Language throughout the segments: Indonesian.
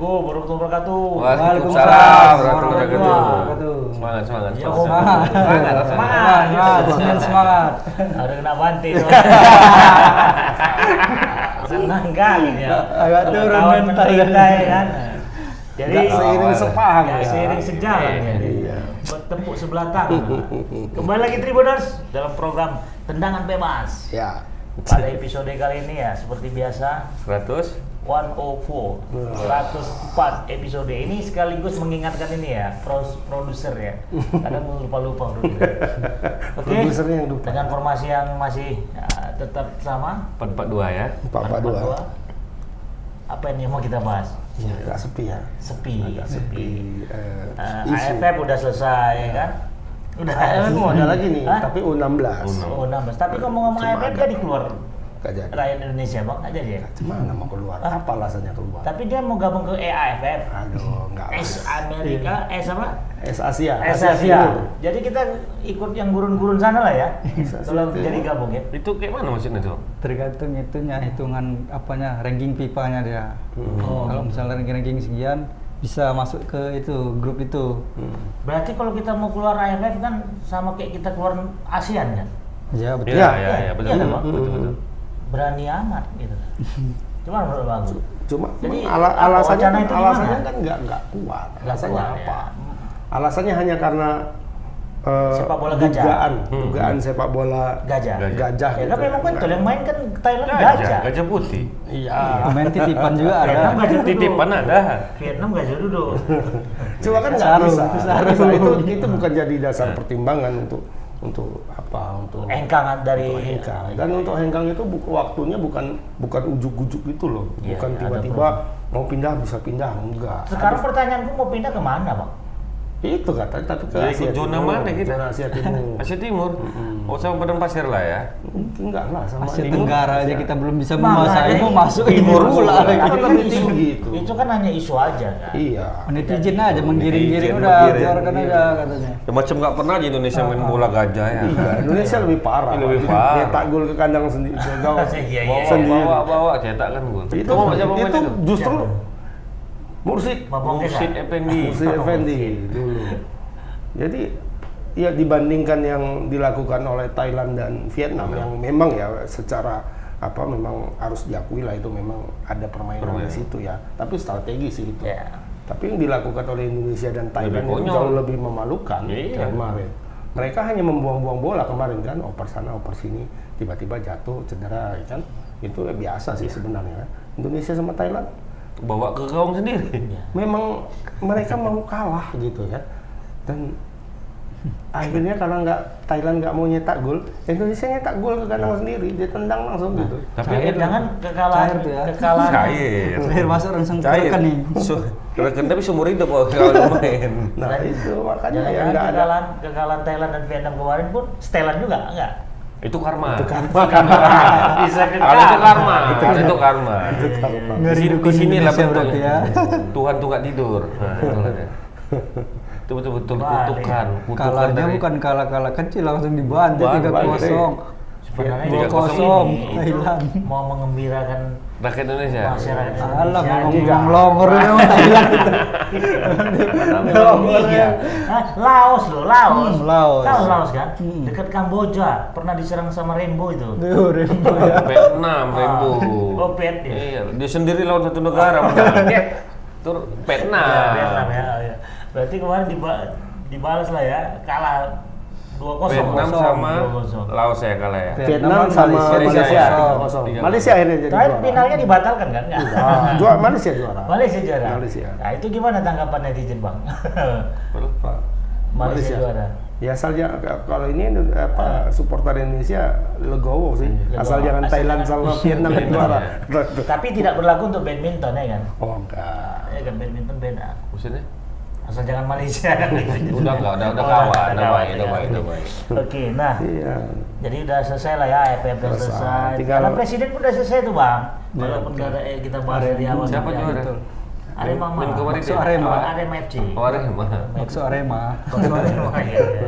Assalamualaikum warahmatullahi wabarakatuh. Waalaikumsalam warahmatullahi wabarakatuh. Semangat. Semangat. Ada kena banting. Senang kali ya. Agak turun Kawan mental mental ya kan. Jadi seiring sepaham ya, ya. seiring sejalan ya. Bertepuk sebelah tangan. Kembali lagi Tribuners dalam program Tendangan Bebas. Ya. Pada episode kali ini ya seperti biasa 104 episode ini sekaligus mengingatkan ini ya produser ya, kadang lupa produser. Oke, Produsernya yang lupa. dengan formasi yang masih tetap sama 442 ya. 442. Apa ini yang mau kita bahas? Ya, agak sepi ya. Agak sepi. Isu. AFF udah selesai ya kan? Udah. AFF mau ada lagi nih, Hah? tapi U16. Oh, 16. Tapi kalau ngomong Cuma AFF ada. jadi keluar Gak jadi. rakyat Indonesia bang, nggak jadi ya? Mana mau keluar? Apa alasannya keluar? Tapi dia mau gabung ke EAFF. Aduh, enggak. Amerika, apa? Asia. Asia. Timur. Jadi kita ikut yang gurun-gurun sana lah ya. Asia Kalau Timur. jadi gabung ya. Itu kayak mana maksudnya tuh? Tergantung itunya, hitungan apanya, ranking FIFA-nya dia. Oh. Kalau misalnya ranking sekian, bisa masuk ke itu grup itu. Berarti kalau kita mau keluar AFF kan sama kayak kita keluar ASEAN kan? Ya betul. Iya, betul. Iya, Bang. Betul. Berani amat gitu. Cuma menurut Bang. Cuma Jadi, alasannya wacana itu gimana? kan nggak kuat. Nggak Alasannya kuat, apa? ya. Alasannya hanya karena Sepak bola gajah. dugaan sepak bola Gajah. gajah. Ya kan gitu. memang betul yang main kan Thailand gajah. Gajah putih. Iya. Main titipan juga Vietnam ada. gajah duduk. Titipan ada. Vietnam gajah duduk. Cuma kan nggak Sarung, bisa. sarung. Nggak bisa. Itu bukan jadi dasar pertimbangan untuk apa? Untuk Hengkang dari hengkang. Dan untuk hengkang itu waktunya bukan ujuk-ujuk gitu loh. Iya, Bukan ada tiba-tiba mau pindah bisa pindah, enggak. Sekarang pertanyaanku mau pindah kemana, Bang? Itu katanya, tapi ke Jadi Asia ikut zona Timur. mana kita? Zona Asia Timur. Asia Timur. Oh, sama Padang Pasir lah ya. Enggak lah, sama Asia Timur. Tenggara aja kita belum bisa Makanya menguasai, mau masuk Timur timur pula. pula. Tapi Kan kan lebih isu tinggi itu. itu kan hanya isu aja kan. Iya. Netizen aja menggiring-giring Netizen udah menggiring. keluarkan aja katanya. Ya, macam nggak pernah di Indonesia main bola gajah ya. Iya, Indonesia lebih parah. Lebih parah. Nyetak gol ke kandang sendiri, gawang Iya. sendiri. Bawa cetak kan gol. Itu Siapa main itu justru Mursid Mursid Effendi. Mursid Effendi dulu. Jadi ya dibandingkan yang dilakukan oleh Thailand dan Vietnam yang memang ya secara apa memang harus diakui lah itu memang ada permainan di situ ya. Tapi strategi sih itu. Ya. Tapi yang dilakukan oleh Indonesia dan Thailand itu konyol. jauh lebih memalukan Iya. kemarin. Mereka hanya membuang-buang bola kemarin kan, oper sana, oper sini, tiba-tiba jatuh, cedera, ya kan? Itu ya biasa sih sebenarnya. Indonesia sama Thailand Bawa ke gawang sendiri. memang mereka mau kalah gitu ya. Dan akhirnya karena Thailand nggak mau nyetak gol, Indonesia nyetak gol ke kandang sendiri, dia tendang langsung gitu. Tapi jangan kekalahan Cair tuh ya. cair. Terakhir masuk langsung Cair. keluarkan nih. Rekan tapi seumur hidup kalau main. Nah itu makanya Jangan yang nggak ada. kekalahan Thailand dan Vietnam kemarin pun setelan juga enggak? Itu karma. Itu karma. Bisa Kalau itu karma. Kalau itu karma. Ngeri Di dukun sini lah Indonesia berarti bentuknya. ya. Tuhan tuh nggak tidur. Nah, itulah dia. Itu betul-betul Wah, kutukan. Kalahnya dari- bukan kalah kecil, langsung dibantai Bantai. 3-0. Sebenarnya 2-0 ini Thailand. mau mengembirakan rakyat Indonesia. masyarakat Alah, Indonesia. memang longor memang Thailand. Iya. Hah? Laos loh, Laos. Laos. Tahu Laos kan? Dekat Kamboja, pernah diserang sama Rainbow itu. Tuh, Rembo ya. Vietnam, Rembo. Oh, Viet ya. Iya, dia sendiri lawan satu negara. menang. Tur Vietnam. Ya, Vietnam ya. Ya. Berarti kemarin dibalas lah ya, kalah 2-0. Vietnam sama 2-0. Laos ya kalah ya. Vietnam sama Malaysia, Malaysia 3-0. 3-0. Malaysia akhirnya jadi Terakhir juara. finalnya dibatalkan kan? Enggak. Juara Malaysia juara. Malaysia juara. Malaysia. Nah, itu gimana tanggapan netizen, Bang? Pak. Malaysia juara. Ya asal kalau ini apa supporter Indonesia legowo sih. Asal Legowo. jangan Asal Thailand jangan- sama Vietnam yang juara. Tapi tidak berlaku untuk badminton ya kan? Oh enggak. Ya kan badminton beda. Maksudnya? Asal jangan Malaysia. Udah enggak, udah Oh, kawan, udah kawan, udah baik. Oke, nah. Iya. Jadi udah selesai lah ya, AFF udah Selesai. selesai. Tinggal- Karena presiden pun udah selesai tuh, Bang. Ya, Walaupun nggak ada kita bahas di awal. Siapa Ya, juara? betul. Arema Main mah. kemarin Maksud dia? Arema. Arema FC. Oh, Arema. Maksud Arema. Maksud Arema, iya, iya.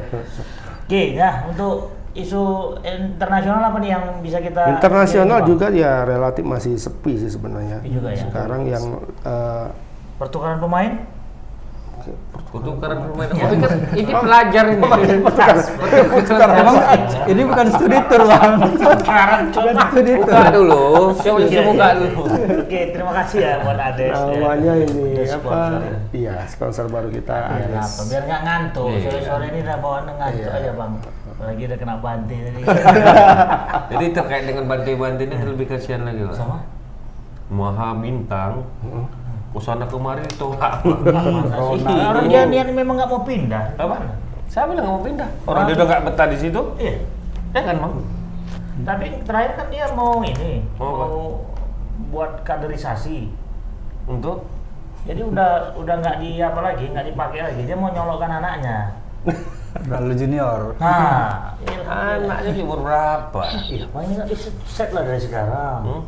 Oke, ya untuk isu internasional apa nih yang bisa kita Internasional Bang? juga ya relatif masih sepi sih sebenarnya. Sepi juga ya. Sekarang yang pertukaran pemain. Pertukaran pemain. Oh, ini pelajar ini. Emang ini bukan studi tour bang. Sekarang coba Studi tour. Buka dulu. Coba Iya, buka iya. dulu. Oke, terima kasih ya buat Ades. Namanya ini Udah apa? sponsor ya. Iya, sponsor baru kita. Biar Ades. apa? Biar nggak ngantuk. Iya. Sore-sore ini udah bawaan ngantuk Iya. aja bang. Apalagi udah kena banting tadi. Jadi terkait dengan bantai-bantai ini lebih kasihan lagi, Pak. Sama? Maha Bintang. Usana kemarin itu Orang dia memang nggak mau pindah. apa? Saya bilang nggak mau pindah. Orang dia udah nggak betah di situ. Iya. Ya kan, Bang? Tapi terakhir kan dia mau ini, Mau apa? mau buat kaderisasi. Untuk Jadi udah nggak di apa lagi, nggak dipakai lagi. Dia mau nyolokkan anaknya. Lalu junior. Nah, anaknya di umur berapa? iya, makanya nggak di set lah dari sekarang.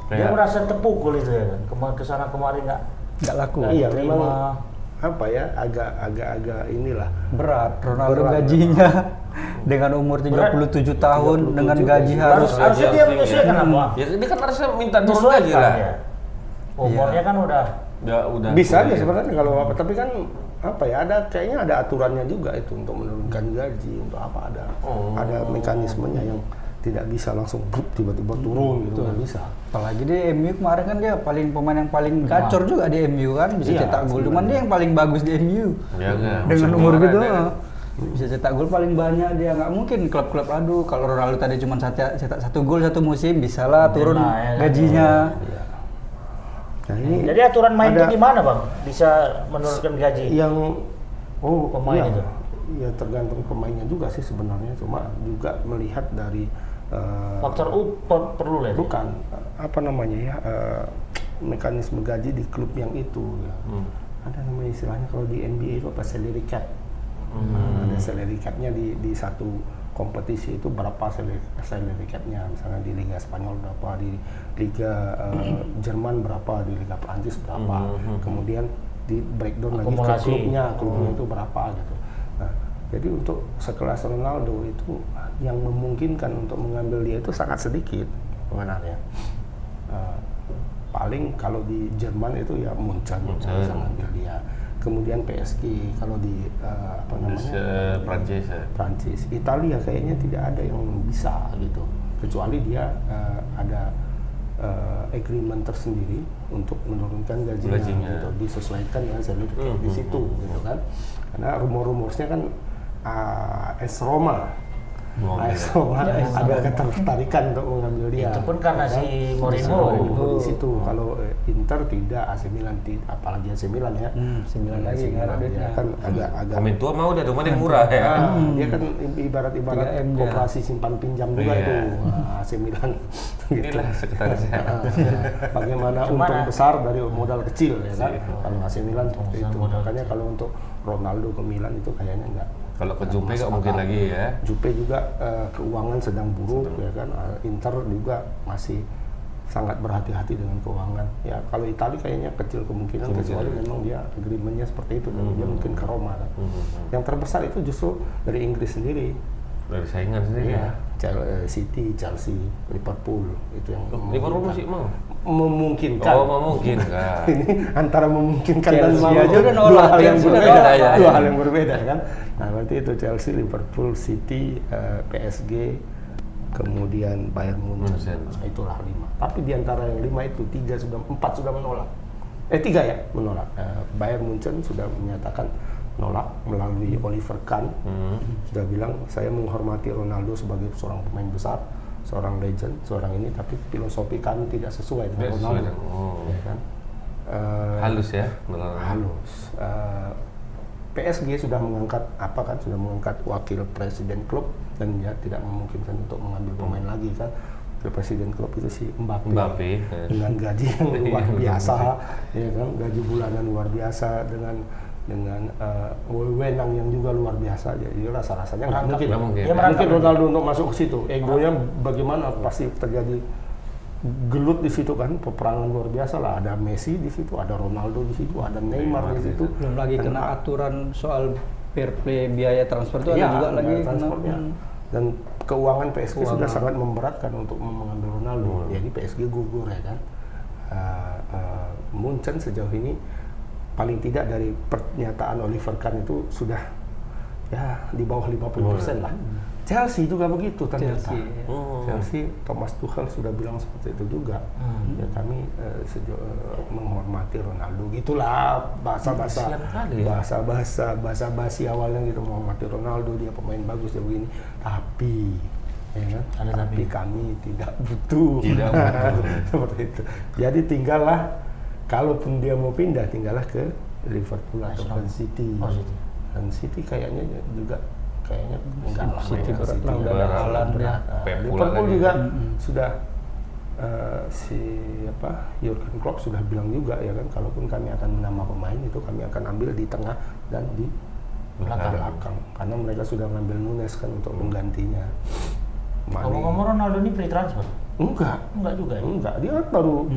Dia Kayak merasa terpukul itu ya kan. Kesana kemari nggak Nggak laku. Iya, terima. memang apa ya, agak inilah. Berat. Ronaldo Berat. gajinya dengan umur 37 tahun 37 dengan gaji harus harusnya dia menyesuaikan apa? ya dia kan harusnya minta turun gaji Menyesuaikan lah. ya. Umurnya kan udah Udah. Bisa aja sebenarnya kalau apa, tapi kan apa ya, kayaknya ada aturannya juga itu untuk menurunkan gaji, untuk apa, ada mekanismenya yang tidak bisa langsung brup, tiba-tiba turun gitu, nggak bisa. apalagi di MU kemarin kan dia pemain yang paling gacor juga di MU kan, bisa Iya, cetak gol. Cuman sebenarnya. dia yang paling bagus di MU. Ya, kan? Dengan Musim umur kemarin gitu ada. bisa cetak gol paling banyak. Dia nggak mungkin klub-klub aduh kalau Ronaldo tadi cuma cetak 1 gol 1 musim bisa lah turun Nah, ya kan. gajinya. Iya. Nah ini Jadi aturan main ada itu gimana bang? Bisa menurunkan gaji? yang Pemain iya. itu? Ya tergantung pemainnya juga sih sebenarnya, cuma juga melihat dari Faktor perlu lah. itu. bukan apa namanya ya, mekanisme gaji di klub yang itu ya. Ada namanya istilahnya kalau di NBA itu apa, salary cap. Ada salary capnya di satu kompetisi itu berapa salary capnya, misalnya di Liga Spanyol berapa, di Liga Jerman berapa, di Liga Prancis berapa, kemudian di breakdown lagi ke Akumulasi. klubnya itu berapa gitu. Nah, jadi untuk sekelas Ronaldo itu yang memungkinkan untuk mengambil dia itu sangat sedikit sebenarnya. Paling kalau di Jerman itu ya Munchen bisa ngambil dia. Kemudian PSG, kalau di apa namanya, Prancis ya. Prancis, Italia kayaknya tidak ada yang bisa gitu, kecuali dia ada agreement tersendiri untuk menurunkan gajinya. Gitu, disesuaikan dengan salary cap di situ gitu kan. Karena rumor-rumornya kan AS Roma ada ketertarikan untuk mengambil dia. Itu pun karena si Mourinho. Di situ. Kalau Inter tidak, AC Milan tidak, apalagi AC Milan ya. 9 lagi nggak ada duitnya. Kan agak Komen tua mau udah rumah yang murah ya. dia kan ibarat 3M dia. koperasi simpan pinjam juga Iya. itu AC Milan. Inilah sekretarisnya. Bagaimana Cuma untung besar dari modal kecil ya kan. Kalau AC Milan seperti itu. modal Makanya kalau untuk Ronaldo ke Milan itu kayaknya enggak. Kalau ke Jupe nggak mungkin lagi ya. Jupe juga keuangan sedang buruk ya kan. Inter juga masih sangat berhati-hati dengan keuangan. Ya kalau Italia kayaknya kecil kemungkinan, kecuali memang dia agreementnya seperti itu, dan dia mungkin ke Roma kan. Yang terbesar itu justru dari Inggris sendiri. Dari saingan sendiri ya. City, Chelsea, Liverpool itu yang Liverpool masih mau. memungkinkan. Oh, memungkinkan. Ini antara memungkinkan dan Chelsea mau aja udah dua nolak, hal yang Chelsea udah berbeda nolak. ya. Ya, Dua ya. hal yang berbeda kan. Nah, berarti itu Chelsea, Liverpool, City, PSG, kemudian Bayern Munchen. Nah, itulah 5. Tapi di antara yang 5 itu 4 sudah menolak. 3 ya menolak. Bayern Munchen sudah menyatakan menolak melalui Oliver Kahn. Sudah bilang, saya menghormati Ronaldo sebagai seorang pemain besar, seorang legend, seorang ini, tapi filosofi kami tidak sesuai dengan Tidak sesuai Ronaldo. dengan- Ya kan? Halus ya. Halus. PSG sudah mengangkat sudah mengangkat wakil presiden klub, dan dia tidak memungkinkan untuk mengambil pemain lagi kan. Wakil presiden klub itu si Mbappe. Dengan gaji yang luar biasa, ya kan, gaji bulanan luar biasa, dengan wewenang yang juga luar biasa. Jadi rasa-rasanya nggak mungkin. Nggak mungkin. Dia Nggak mungkin merangkap. Ronaldo untuk masuk ke situ. Egonya bagaimana, pasti terjadi gelut di situ kan, peperangan luar biasa lah. Ada Messi di situ, ada Ronaldo di situ, ada Neymar di situ. Belum lagi Dan kena aturan soal fair play biaya transfer itu iya, ada juga lagi biaya transportnya. Dan keuangan PSG sudah Keuangan. sangat memberatkan untuk mengambil Ronaldo. Jadi PSG gugur ya kan. Munchen sejauh ini paling tidak dari pernyataan Oliver Kahn itu sudah ya di bawah 50% lah. Chelsea juga begitu ternyata. Chelsea, Thomas Tuchel sudah bilang seperti itu juga. Ya kami menghormati Ronaldo, gitulah bahasa-bahasa basi awalnya gitu, menghormati Ronaldo, dia pemain bagus, dia begini. Tapi ya kan? Tapi kami tidak butuh. Seperti itu. Jadi tinggallah, kalaupun dia mau pindah, tinggallah ke Liverpool atau ke City. Dan City kayaknya juga enggak lah. City ya. berat City lah, udah ada Haaland ya. Liverpool juga sudah Jurgen Klopp sudah bilang juga ya kan, kalaupun kami akan menambah pemain itu kami akan ambil di tengah dan di belakang. Karena mereka sudah ngambil Nunes kan untuk penggantinya. Ngomong-ngomong, Ronaldo ini free transfer? Enggak juga ya? Enggak, dia kan baru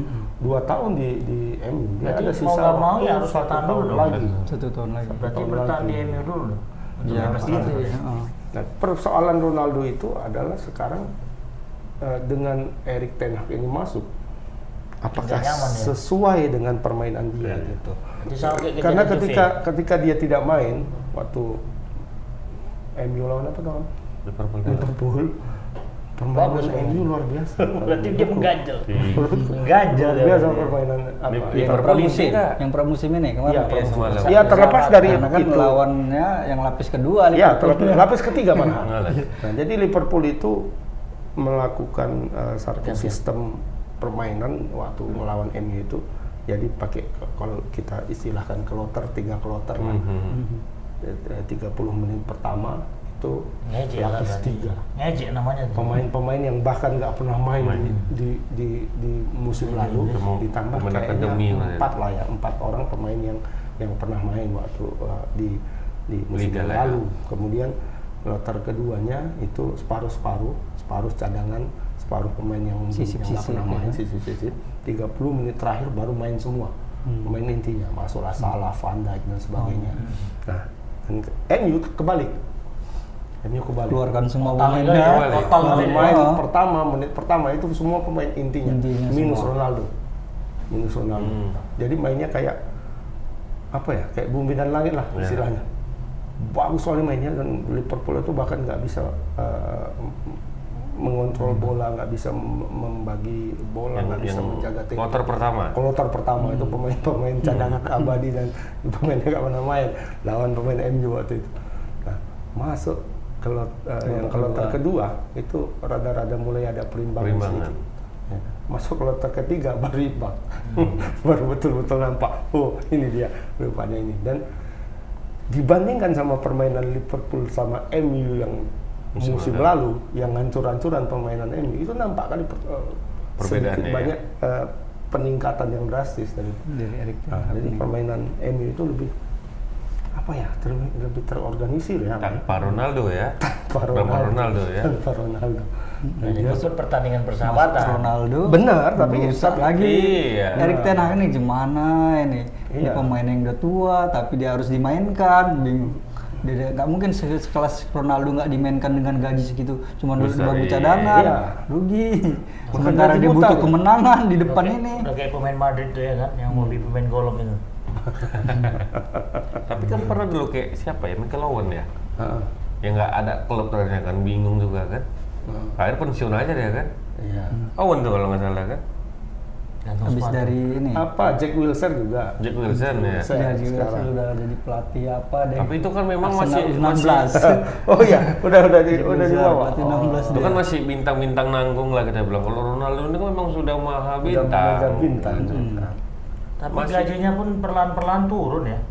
2 tahun di MU. Dia Berarti ada mau sisa nggak mau waktu ya harus 1 bertahan tahun dulu dong. lagi. 1 tahun lagi. Berarti bertahan di MU dulu dong? Ya, Pasti itu ya? Nah, persoalan Ronaldo itu adalah sekarang dengan Erik ten Hag ini masuk, apakah nyaman, ya? sesuai dengan permainan dia gitu. Jadi sama kayak Karena kejadian ketika dia tidak main waktu MU lawan apa dong? Liverpool. Permainan Bagus, MU luar biasa. Berarti dia mengganjal. Luar biasa permainan Yang pramusim ini kemarin. Iya, semalam. Ya, terlepas dari Karena kan itu. lawannya yang lapis kedua. Ya, Liverpool. lapis ketiga mana? Nah, jadi Liverpool itu melakukan satu sistem permainan waktu melawan MU itu. Jadi pakai, kalau kita istilahkan kloter, 3 kloter lah. 30 menit pertama itu Ngejek lapis lah, 3. Ngejek namanya. Pemain-pemain yang bahkan nggak pernah main di musim lalu ditambah kayaknya 4 lah ya, 4 orang pemain yang pernah main waktu di musim Liga lalu. Kemudian kloter keduanya itu separuh cadangan, separuh pemain yang nggak pernah main, sisip-sisip. 30 menit terakhir baru main semua. Pemain intinya masuklah Salah, Van Dijk dan sebagainya. Nah, MU kebalik. Keluarkan semua Total pemainnya. Menit pertama itu semua pemain intinya minus semua. Ronaldo. Jadi mainnya kayak apa ya? Kayak bumi dan langit lah istilahnya. Bagus soalnya mainnya, dan Liverpool itu bahkan nggak bisa mengontrol bola, nggak bisa membagi bola, nggak bisa menjaga tim. Kloter pertama itu pemain-pemain cadangan abadi dan pemainnya nggak pernah main lawan pemain MU waktu itu. Nah, masuk yang kloter kedua itu rada-rada mulai ada perimbangan sedikit. Ya. Masuk kloter ketiga baru imbang. Baru betul-betul nampak, oh ini dia rupanya ini. Dan dibandingkan sama permainan Liverpool sama MU yang musim lalu, yang hancur-hancuran permainan MU, itu nampak kali sedikit banyak peningkatan yang drastis dari Erik. Jadi permainan MU itu lebih apa ya, lebih terorganisir ya. Tanpa Ronaldo ya. Tanpa Ronaldo. Jadi itu pertandingan persahabatan. Ronaldo. Benar, tapi lagi. Iya. Erik ten Hag ini gimana ini? Ini pemain yang udah tua, tapi dia harus dimainkan. Bingung. Dia nggak mungkin sekelas Ronaldo nggak dimainkan dengan gaji segitu, cuma dulu bangku cadangan, rugi. Sementara dia butuh kemenangan di depan ini. Udah kayak pemain Madrid tuh ya kan, yang mau beli pemain golong itu. Tapi kan pernah dulu kayak siapa ya, Michael Owen ya, yang nggak ada klub ternyata kan, bingung juga kan. Akhirnya pensiun aja dia kan. Iya. Owen tuh kalau nggak salah kan. Habis dari ini. Jack Wilshere juga. Jack Wilson ya. Dia juga sudah jadi pelatih apa deh. Tapi itu kan memang masih 16. Oh iya, udah di bawah. Pelatih 16 itu kan masih bintang-bintang nanggung lah kita bilang. Kalau Ronaldo ini kan memang sudah maha bintang. Tapi gajinya pun perlahan-perlahan turun ya.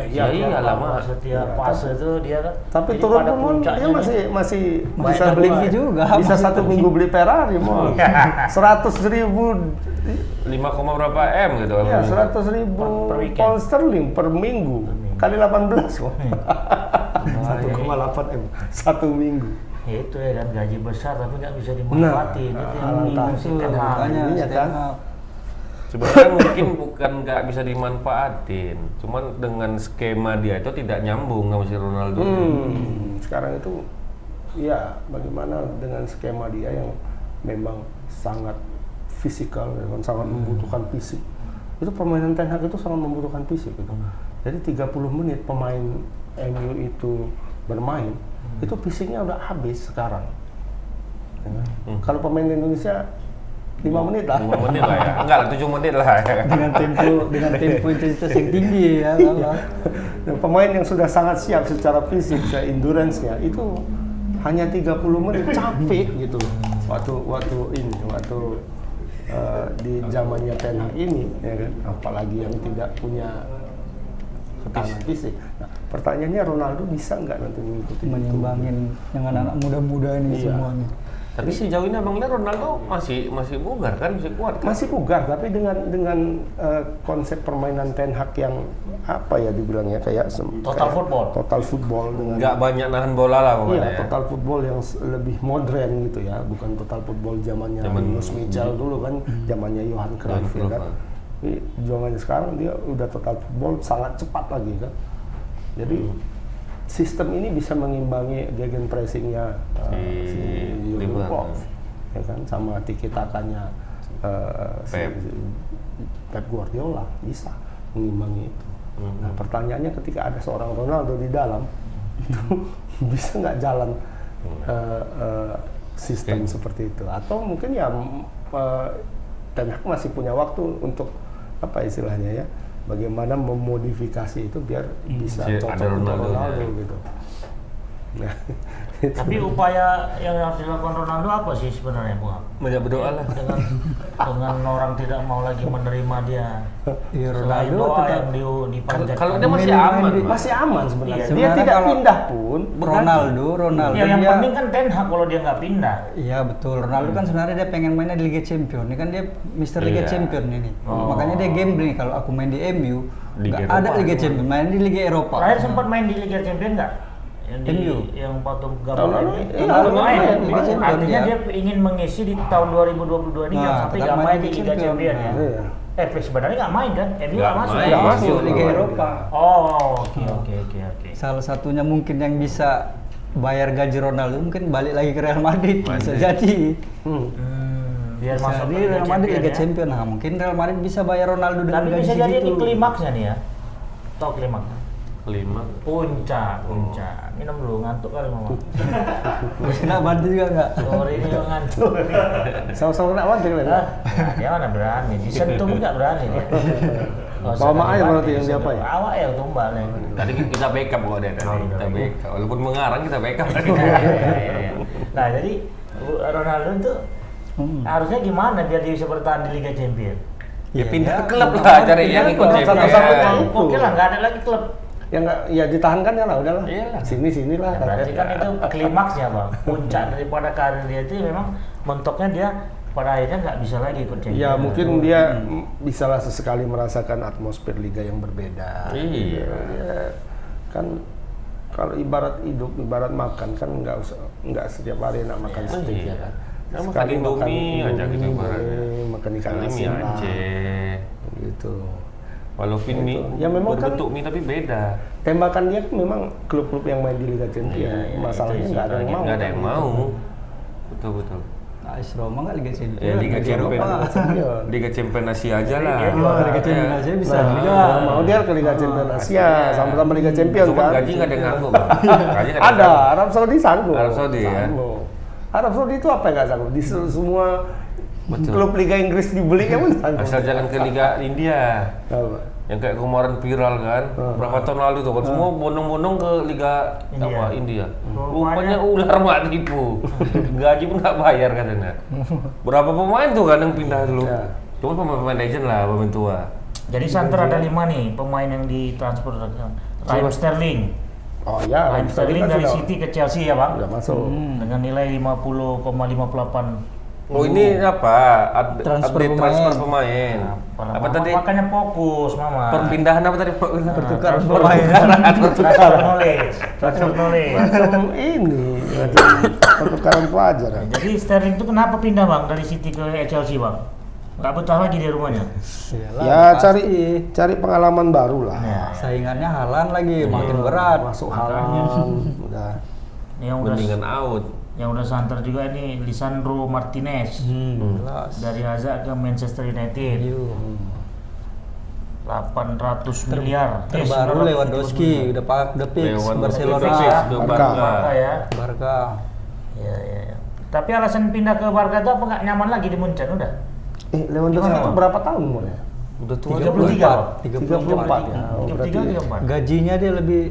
Ya iyalah mah. Setiap fase itu dia kan. Tapi jadi turun pada pun dia puncaknya masih bisa beli juga. Bisa 1 minggu beli Ferrari mau 100.000 5, berapa M gitu. ya 100.000 pound sterling per minggu kali 18 kok. 1,8 M 1 minggu. Ya itu ya kan, gaji besar tapi nggak bisa dimanfaatin. Itu yang bingung sih Ten Hag. Makanya kan. Sebenarnya mungkin bukan nggak bisa dimanfaatin, cuman dengan skema dia itu tidak nyambung sama si Ronaldo. Sekarang itu ya bagaimana dengan skema dia yang memang sangat fisikal, sangat membutuhkan fisik. itu permainan Ten Hag itu sangat membutuhkan fisik gitu. Jadi 30 menit pemain MU itu bermain, itu fisiknya udah habis sekarang. Ya kan? Kalau pemain Indonesia 5 menit lah. 5 menit lah ya. Enggak lah, 7 menit lah. dengan tempo intensitas yang tinggi ya. Dan pemain yang sudah sangat siap secara fisik, secara endurance-nya itu hanya 30 menit capek gitu. Waktu di zamannya Ten Hag ini, ya kan? Apalagi yang tidak punya ketahanan fisik. Nah, pertanyaannya Ronaldo bisa nggak nanti mengikuti Menyimbangin yang anak-anak muda-muda ini Iya. semuanya. Tapi sejauh ini abang lihat Ronaldo masih bugar kan, masih kuat kan? masih bugar, tapi dengan konsep permainan Ten Hag yang apa ya dibilangnya kayak total football dengan Nggak banyak nahan bola lah pokoknya. iya, Ya. total football yang lebih modern gitu ya, bukan total football zamannya Rinus Michel dulu kan, zamannya Johan Cruyff ya kan. Tapi zamannya sekarang dia udah total football, sangat cepat lagi kan. Jadi sistem ini bisa mengimbangi gegenpressingnya si Jurgen Klopp, ya kan, sama tiki takanya Pep Guardiola bisa mengimbangi itu. Nah, pertanyaannya ketika ada seorang Ronaldo di dalam, bisa nggak jalan sistem seperti itu? Atau mungkin ya Ten Hag masih punya waktu untuk apa istilahnya ya? Bagaimana memodifikasi itu biar bisa Ada cocok untuk Ronaldo-nya. Ronaldo gitu. Nah, Tapi upaya yang harus dilakukan Ronaldo apa sih sebenarnya, Bung? Banyak berdoa lah. Dengan orang tidak mau lagi menerima dia. Iya, Selain Ronaldo doa tetap yang dipanjatkan. Kalau dia masih aman, Bang. masih aman sebenarnya. Iya, Dia sebenarnya tidak kalau pindah pun. Ronaldo Ya, yang dia penting kan Ten Hag kalau dia nggak pindah. Iya betul, Ronaldo kan sebenarnya dia pengen mainnya di Liga Champions. Ini kan dia Mister Liga Iya. Champions ini. Oh. Makanya dia gambling kalau aku main di MU, Liga nggak ada Eropa. Liga Champions, main di Liga Eropa. Terakhir sempat main di Liga Champions nggak? Yang di MU. yang waktu Tahun gabung lalu, ini. iya, Tahun main, lalu main. Artinya Dia. dia ingin mengisi di tahun 2022 ini Nah, jangan sampai tetap nggak main main di di Liga Champions. Champions ya. Iya. Sebenarnya nggak main kan? MU Nggak nggak masuk. main. Nggak Nggak masuk. masuk Liga Liga Eropa. Oh, oke. Salah satunya mungkin yang bisa bayar gaji Ronaldo mungkin balik lagi ke Real Madrid, bisa Madrid. jadi. Biar Bisa masuk jadi ke Real Madrid Liga ya. Champions. Nah, mungkin Real Madrid bisa bayar Ronaldo dengan Tapi gaji bisa jadi segitu. ini klimaksnya nih ya. Tahu klimaksnya? 5. Puncak. Minum dulu, ngantuk kali mama. Kena bantu juga nggak? Sore ini juga ngantuk. Sama-sama kena banting kan? Hah? Nah, dia mana berani, disentuh pun nggak berani dia. Mama aja berarti yang dia apa ya? Awak ya tumbal nih. Tadi kita backup kok dia tadi. Kita backup. Walaupun mengarang kita backup. Iya. Nah jadi Ronaldo itu harusnya gimana biar dia bisa bertahan di Liga Champions? Ya pindah Ya, klub mau lah, pindah cari yang ikut klub. Champions. Sama-sama itu. Oke lah, nggak ada lagi klub. Ya nggak, ya ditahankan ya lah, udahlah. Iyalah. Sini lah. Ya, berarti kan itu klimaksnya bang, puncak daripada karir dia itu memang mentoknya dia pada akhirnya nggak bisa lagi ikut Champions. Ya mungkin dia bisalah sesekali merasakan atmosfer liga yang berbeda. Iya. Ya, kan kalau ibarat hidup, ibarat makan kan nggak setiap hari nak makan steak Iya. ya kan. Ya, makan Sekali Indomie aja gitu Indomie, ibaratnya. makan ikan Kali asin mie lah, aja. gitu. Walaupun mie Ya, memang kan- berbentuk mie tapi beda. Tembakan dia kan memang klub-klub yang main di Liga Champions. Iya, Masalahnya itu sih, nggak ada yang mau. Nggak ada yang mau. Betul. AS Roma nggak Liga Champions? Ya, Liga Champions. Iya. Liga Champions Asia aja lah. Liga Liga Champions aja bisa Nah, juga. mau dia ke Liga Champions Asia, sama-sama Liga Champions Cuma kan. gaji nggak ada yang nganggup. Bang. Gaji nggak ada yang Ada, nganggup. Arab Saudi sanggup. Arab Saudi, ya. Sanggup. Arab Saudi itu apa yang nggak sanggup? Di semua Betul. klub Liga Inggris dibeli kan sanggup. Asal jangan ke Liga India. Apa? Yang kayak kemarin viral kan, berapa tahun lalu tuh kan semua bondong-bondong ke Liga India. Rupanya ular mak tipu, gaji pun nggak bayar katanya. Berapa pemain tuh kan yang pindah dulu? Ya. Cuma pemain legend lah, pemain tua. Jadi Santer ada 5 nih pemain yang ditransfer. Raheem Sterling. Oh ya, Raheem Sterling kan dari sudah- City ke Chelsea ya bang. Udah masuk. Dengan nilai 50,58. Oh ini apa? Transfer Update pemain. transfer pemain. Apa tadi? Makanya fokus mama. Perpindahan apa tadi? Pertukaran pemain. Transfer knowledge. Transfer knowledge. Macam ini, macam pertukaran pelajar. Jadi Sterling itu kenapa pindah bang dari City ke Chelsea bang? Nggak betah lagi di rumahnya. Ya pasti. cari pengalaman baru lah. Nah, Saingannya Haaland lagi makin berat. Masuk Haaland, udah. yang udah Mendingan out. Santer juga ini Lisandro Martinez Jelas. dari Hazard ke Manchester United. 800 miliar. Terbaru 900 Lewandowski udah fix Barcelona. ke Barca. Barca ya. Barca. Iya. Tapi alasan pindah ke Barca itu apa nggak nyaman lagi di Munchen udah? Lewandowski itu berapa tahun umurnya? Udah tua 33. 34 ya. Oh, 33 berarti 34. Gajinya dia lebih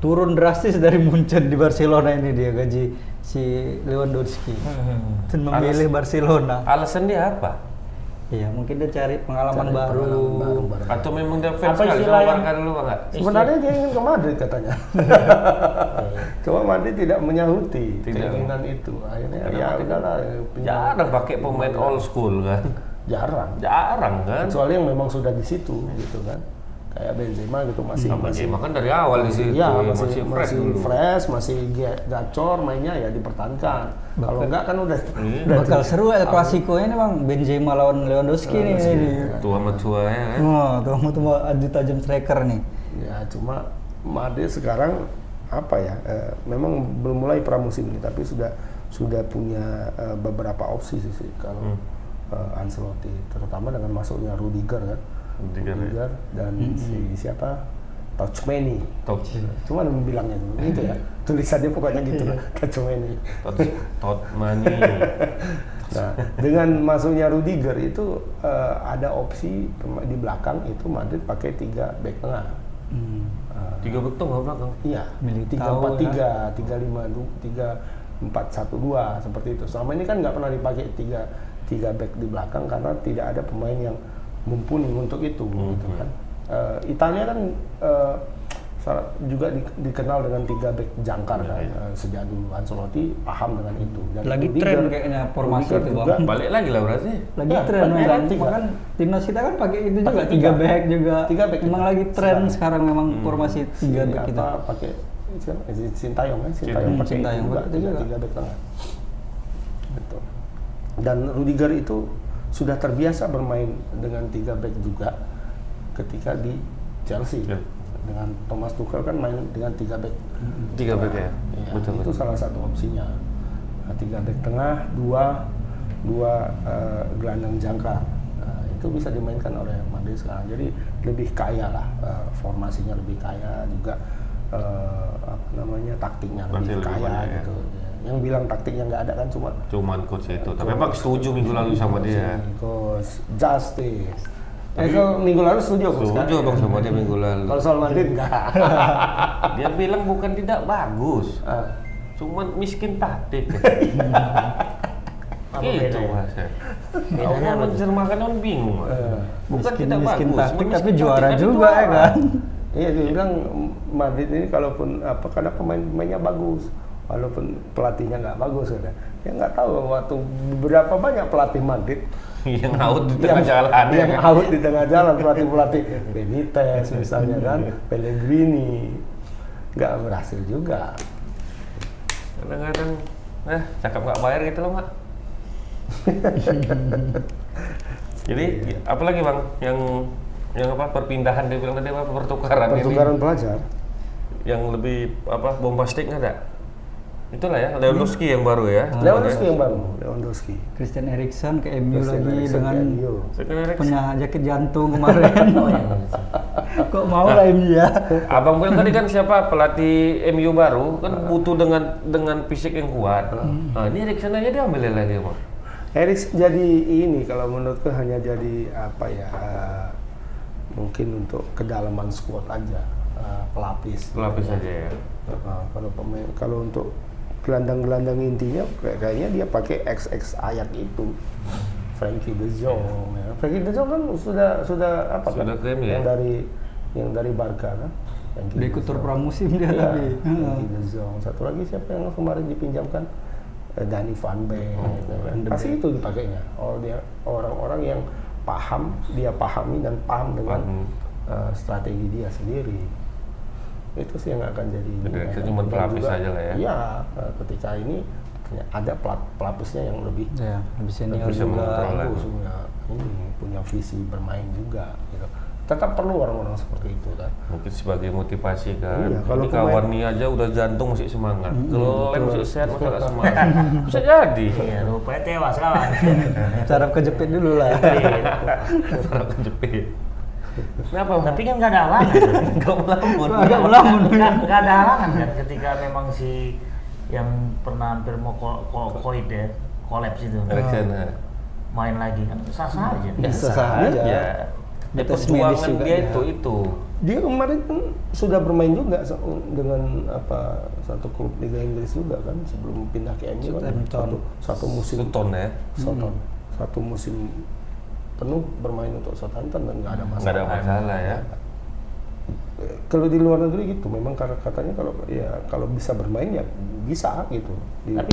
turun drastis dari Munchen di Barcelona ini dia gaji si Lewandowski. Dan memilih Barcelona. Alasan dia apa? Iya, mungkin dia cari pengalaman Cari baru. pengalaman baru. Atau memang dia fans Apa sekali istilah sama yang- Barca dulu Bang? Sebenarnya dia ingin ke Madrid katanya. Cuma Madrid tidak menyahuti Tidak. keinginan itu. Akhirnya Karena ya Madrid udahlah. Jarang pakai pemain old school kan? Jarang kan? Kecuali yang memang sudah di situ gitu kan. Kayak Benzema gitu masih Benzema kan dari awal di situ, Iya, masih fresh dulu. masih gacor mainnya ya dipertahankan. Kalau enggak kan udah Bakal seru El Clasico ini Bang, Benzema lawan Lewandowski nih. Tua sama tua ya kan? Oh, tuh adu tajam striker nih. ya cuma Madrid sekarang apa ya? Memang belum mulai pramusim ini tapi sudah punya beberapa opsi sih kalau Ancelotti, terutama dengan masuknya Rudiger kan. Rudiger dan si siapa? Tchouaméni. Cuma bilangnya gitu ya. Tulisannya pokoknya gitu lah, Tchouaméni. Totmani. Nah, dengan masuknya Rudiger itu ada opsi di belakang itu Madrid pakai 3 back tengah. 3 betul nggak belakang? Iya, Militao 3-4-3, 3-5-2, 3-4-1-2 seperti itu. Selama ini kan nggak pernah dipakai 3 back di belakang karena tidak ada pemain yang mumpuni untuk itu, gitu kan. Italia kan juga dikenal dengan 3 back jangkar kan. Sejak dulu Ancelotti paham dengan itu. Dan Lagi Rudiger- tren kayaknya formasi Rudiger itu, juga Bang. Balik lagi lah berarti. Lagi Ya, tren pakai kan. tiga. Makan timnas kita kan pakai itu juga Pakai 3 tiga. back juga. 3 back Memang kita lagi tren sekarang. sekarang memang formasi 3 back kita. Pakai Sintayong kan, Sintayong pakai itu Sintayong juga, betul juga. 3 back tengah. Betul. Dan Rudiger itu sudah terbiasa bermain dengan 3 back juga ketika di Chelsea. Ya. Dengan Thomas Tuchel kan main dengan 3 back. 3 back ya? Iya, Betul, itu betul. salah satu opsinya. 3 back tengah, 2 gelandang jangkar. Nah, itu bisa dimainkan oleh Madrid sekarang. Jadi lebih kaya lah, formasinya lebih kaya juga, taktiknya Pasti lebih lebih kaya banyak, ya. gitu. Yang bilang taktiknya nggak ada kan cuma Cuman coach itu. Tapi emang setuju minggu lalu sama dia. Coach Justice. Kalau minggu lalu setuju Coach, kan? Setuju Bang sama dia minggu lalu. Kalau soal Madrid enggak. Dia bilang bukan tidak bagus. Ah. Cuman miskin taktik. Apa Gitu bedanya? Mas. Bedanya Orang apa tuh? menerjemahkan orang bingung. Mas. Bukan Miskin tidak miskin bagus. taktik cuman tapi miskin juara taktik, juga ya kan. Iya, dia bilang Madrid ini kalaupun karena pemain-pemainnya bagus, walaupun pelatihnya nggak bagus kan. Ya nggak tahu waktu berapa banyak pelatih Madrid Yang out di tengah jalan ya yang kan? out di tengah jalan, pelatih Benitez misalnya kan, Pellegrini nggak berhasil juga. Kadang-kadang cakap nggak bayar gitu loh Mak. Jadi apa lagi Bang yang apa perpindahan dia bilang tadi apa pertukaran Pelajar. ini yang lebih apa bombastik nggak ada? Itulah ya Lewandowski yang baru ya. Lewandowski yang baru, Lewandowski. Christian Eriksen ke MU Christian lagi Eriksen dengan ke MU. punya jakit jantung kemarin. Kok mau lah MU ya? Abang bilang tadi kan siapa pelatih MU baru kan butuh dengan fisik yang kuat. Nah, ini Eriksen aja dia ambil lagi Bang. Eriksen jadi ini kalau menurutku hanya jadi apa ya, mungkin untuk kedalaman squad aja, pelapis Aja ya. kalau untuk gelandang-gelandang intinya kayaknya dia pakai XX Ajax itu, Frankie de Jong ya. Frankie de Jong kan sudah apa Sudah kan ke MU ya? yang dari Barca kan. Dia ikut tur pramusim dia Iya, tadi. Frankie de Jong. Satu lagi siapa yang kemarin dipinjamkan? Danny Van Beek, gitu kan. Pasti itu dipakainya. Dia orang-orang yang dia pahami dan paham dengan strategi dia sendiri. Itu sih yang akan jadi. Eriksen cuma Dan pelapis juga, aja lah ya. Iya, ketika ini ada pelapisnya yang lebih Ya, lebih senior Bisa juga. mengontrol. bagus, punya visi bermain juga. Gitu. Tetap perlu orang-orang seperti itu kan. Mungkin sebagai motivasi kan. Iya, kalau Ini kawan pemain- nih aja udah jantung masih semangat. Kalau lem masih sehat masa nggak semangat. Bisa jadi. Iya, rupanya tewas kawan. Cara kejepit dulu lah. Cara kejepit. Kenapa? Tapi kan nggak ada halangan. Nggak melamun. Agak melamun. Nggak ada halangan kan ketika memang si yang pernah hampir mau kolaps itu Eriksen. main lagi kan sah-sah aja. Ya, Sah-sah aja. Ya Tes medis perjuangan juga dia ya. itu. Dia kemarin kan sudah bermain juga dengan satu klub Liga Inggris juga kan sebelum pindah ke MU kan satu musim Sutton ya. satu musim penuh bermain untuk Southampton dan nggak ada masalah. Nggak ada masalah ya. Kalau di luar negeri gitu, memang katanya kalau bisa bermain ya bisa gitu. Tapi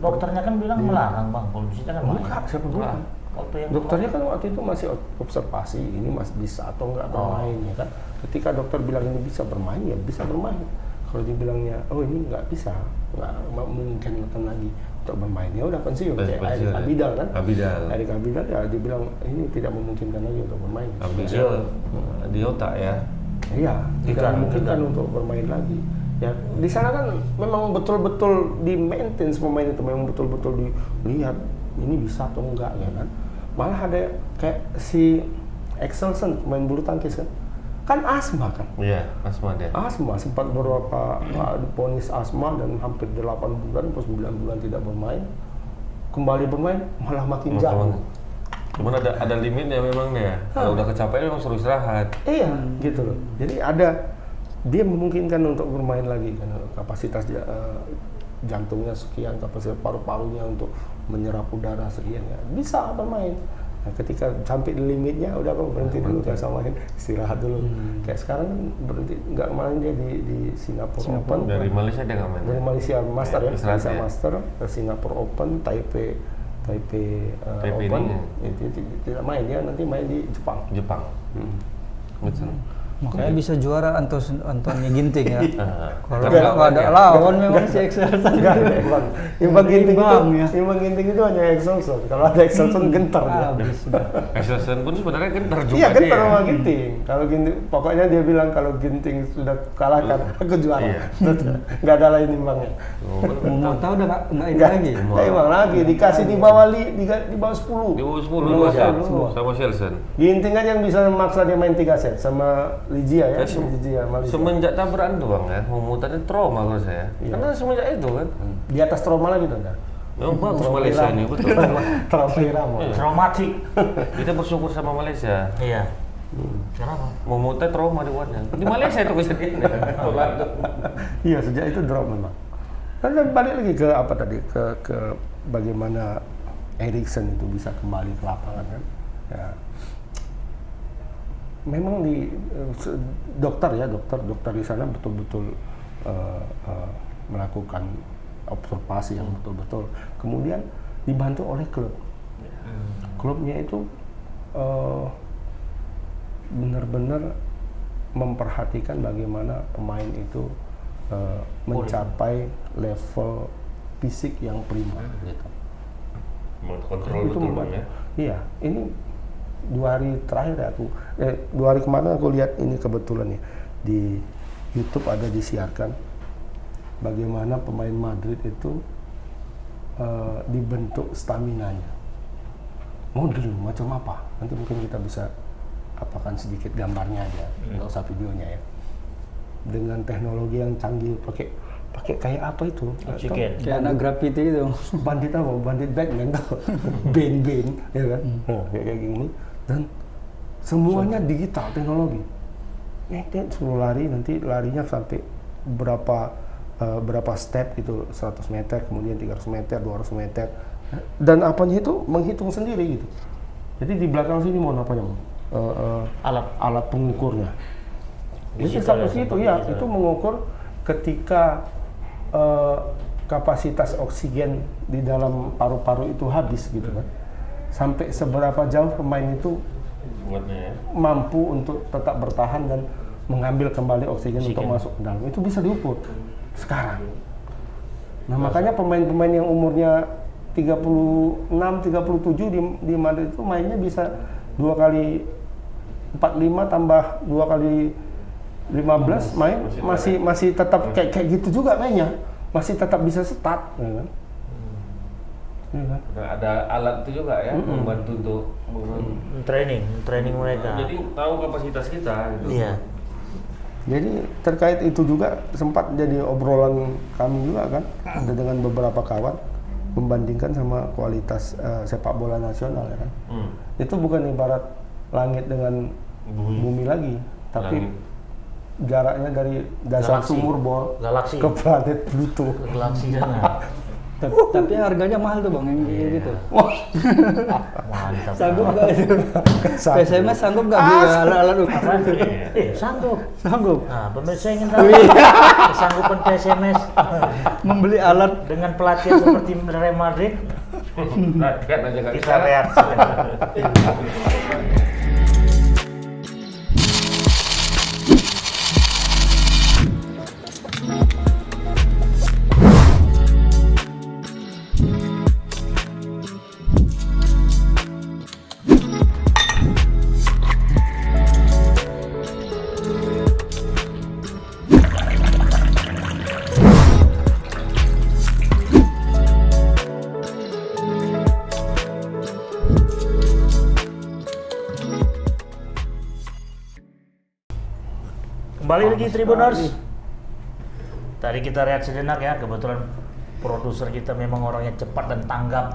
dokternya kan bilang melarang bang, polisinya kan Bukan, siapa bilang? Waktu yang Dokternya kan waktu itu masih observasi, ini masih bisa atau enggak bermain ya kan. Ketika dokter bilang ini bisa bermain, ya bisa bermain. Kalau dibilangnya, oh ini nggak bisa, nggak memungkinkan lagi untuk bermain, ya udah pensiun. Kayak Erik Abidal kan. Erik Abidal ya dibilang ini tidak memungkinkan lagi untuk bermain. Abidal di otak ya. Iya, tidak memungkinkan untuk bermain lagi. Ya di sana kan memang betul-betul di maintenance pemain itu, memang betul-betul dilihat ini bisa atau enggak ya kan. Malah ada kayak si Excelson main bulu tangkis kan asma kan. Iya, asma dia. Asma sempat beberapa diponis asma dan hampir 8 bulan atau 9 bulan tidak bermain. Kembali bermain malah makin jauh. Cuman ada limitnya memang dia. Kalau udah kecapean memang suruh istirahat. Iya, gitu loh. Jadi dia memungkinkan untuk bermain lagi kan, kapasitas jantungnya sekian, kapasitas paru-parunya untuk menyerap udara sekian ya. Bisa bermain. Nah, ketika sampai di limitnya udah kok berhenti dulu, gak sama main, istirahat dulu. Kayak sekarang kan berhenti, nggak main dia di Singapura Open. Dari Malaysia dia nggak main. Dari Malaysia Master ya, Malaysia ya. Master ke Singapura Open, Taipei Open, itu tidak main, dia nanti main di Jepang. Betul. Makanya bisa juara Anthony Ginting ya. Kalau Enggak, nggak ada lawan memang si Excelson. Bukan. Imbang Ginting itu hanya Excelson. Kalau ada Excelson gentar dia. Habis. Excelson pun sebenarnya gentar juga. Iya gentar dia. sama Ginting. Kalau Ginting, pokoknya dia bilang kalau Ginting sudah kalahkan, aku juara. Iya. Nggak ada lain imbangnya. Mau tahu udah nggak ini Nggak lagi. nggak imbang lagi. Dikasih di bawah 10. Di bawah 10 sama Excelson. Ginting kan yang bisa memaksa dia main 3 set sama Ligia ya. Ligia Malaysia. Semenjak tabrakan tuh bang ya, Momutan itu trauma kalau saya. Iya. Karena semenjak itu kan. Di atas trauma lagi tuh enggak? Memang bagus Malaysia ini betul. Trauma irama. traumatik. Kita bersyukur sama Malaysia. Iya. Kenapa? Momutan trauma di warnya. Di Malaysia itu kejadiannya. Iya, sejak itu drop memang. Dan balik lagi ke apa tadi, ke bagaimana Eriksen itu bisa kembali ke lapangan kan. Ya. Memang di dokter di sana betul-betul melakukan observasi yang betul-betul. Kemudian dibantu oleh klub. Klubnya itu benar-benar memperhatikan bagaimana pemain itu mencapai level fisik yang prima gitu. Kontrol Itu betul bang membantu. ya. Iya, ini 2 hari terakhir ya 2 hari kemarin aku lihat ini kebetulan ya di YouTube ada disiarkan bagaimana pemain Madrid itu dibentuk staminanya. Model macam apa? Nanti mungkin kita bisa apakan sedikit gambarnya aja, nggak usah videonya ya. Dengan teknologi yang canggih, pakai kayak apa itu? Oksigen. Kayak anak graffiti itu. Bandit apa? Bandit Batman tuh. Ben, ya kan? Kayak gini. Dan semuanya digital teknologi. Suruh lari, nanti larinya sampai berapa step itu, 100 meter, kemudian 300 meter, 200 meter. Dan apanya itu menghitung sendiri gitu. Jadi di belakang sini mau apanya? Alat pengukurnya. Jadi sampai situ ya, itu mengukur ketika kapasitas oksigen di dalam paru-paru itu habis gitu kan. Sampai seberapa jauh pemain itu mampu untuk tetap bertahan dan mengambil kembali oksigen untuk masuk ke dalam. Itu bisa diukur sekarang. Nah, makanya pemain-pemain yang umurnya 36, 37 di Madrid itu mainnya bisa 2 kali 45 tambah 2 kali 15 main masih tetap kayak gitu juga mainnya, masih tetap bisa start ya kan? Ada alat itu juga ya, membantu untuk training mereka. jadi tahu kapasitas kita gitu. Iya. Jadi terkait itu juga sempat jadi obrolan kami juga kan, ada dengan beberapa kawan membandingkan sama kualitas sepak bola nasional ya kan. Itu bukan ibarat langit dengan bumi lagi, tapi jaraknya dari dasar Galaksi. sumur bor Galaksi. ke planet Pluto. Galaksi sana. Tapi harganya mahal tuh bang yang kayak gitu. Mantap. Sanggup nggak itu? PSMS sanggup nggak beli alat-alat itu? Sanggup. Sanggup. Nah, pemirsa ingin tahu kesanggupan PSMS Membeli alat dengan pelatihan seperti Real Madrid? Latihan aja nggak bisa. Kita lihat. Kembali lagi Tribuners. Tadi kita lihat sejenak ya, kebetulan produser kita memang orangnya cepat dan tanggap.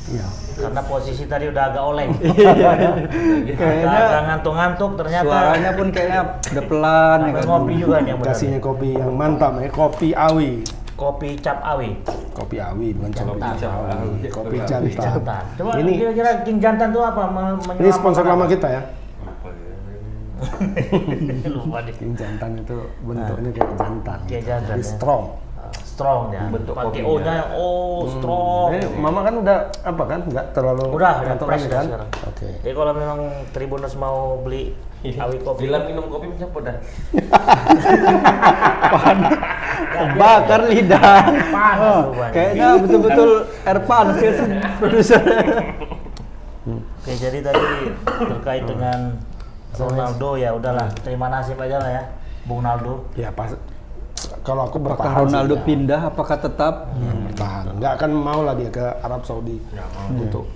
Iya. Karena posisi tadi udah agak oleng. Kayaknya agak ngantuk-ngantuk ternyata. suaranya pun kayaknya udah pelan ya Sampai kan. ngopi juga nih yang benar. Kasihnya kopi yang mantap ya, kopi awi. Kopi cap awi. Kopi awi bukan kopi Jantan. awi. Kopi Jantan. jantan. Jantan. Coba Ini kira-kira King Jantan itu apa? ini sponsor lama kita ya. Lupa deh. King jantan itu bentuknya kayak jantan. Kayak jantan, Jadi ya. strong. Strong ya. Bentuk Pakai kopinya. O-nya, strong. Mama kan udah apa kan? Nggak terlalu Udah ngantuk fresh lagi dah kan? sekarang. Oke. Jadi kalau memang Tribuners mau beli awi kopi, Bilang minum kopi siapa dah? Bakar lidah. panas rupanya. Kayaknya betul-betul air panas ya produser. Oke, jadi tadi terkait dengan Ronaldo ya udahlah, terima nasib aja lah ya, Bung Naldo. Ya pas kalau aku Apakah bertahan Ronaldo sih, ya. pindah? Apakah tetap? Bertahan. Nggak akan mau lah dia ke Arab Saudi untuk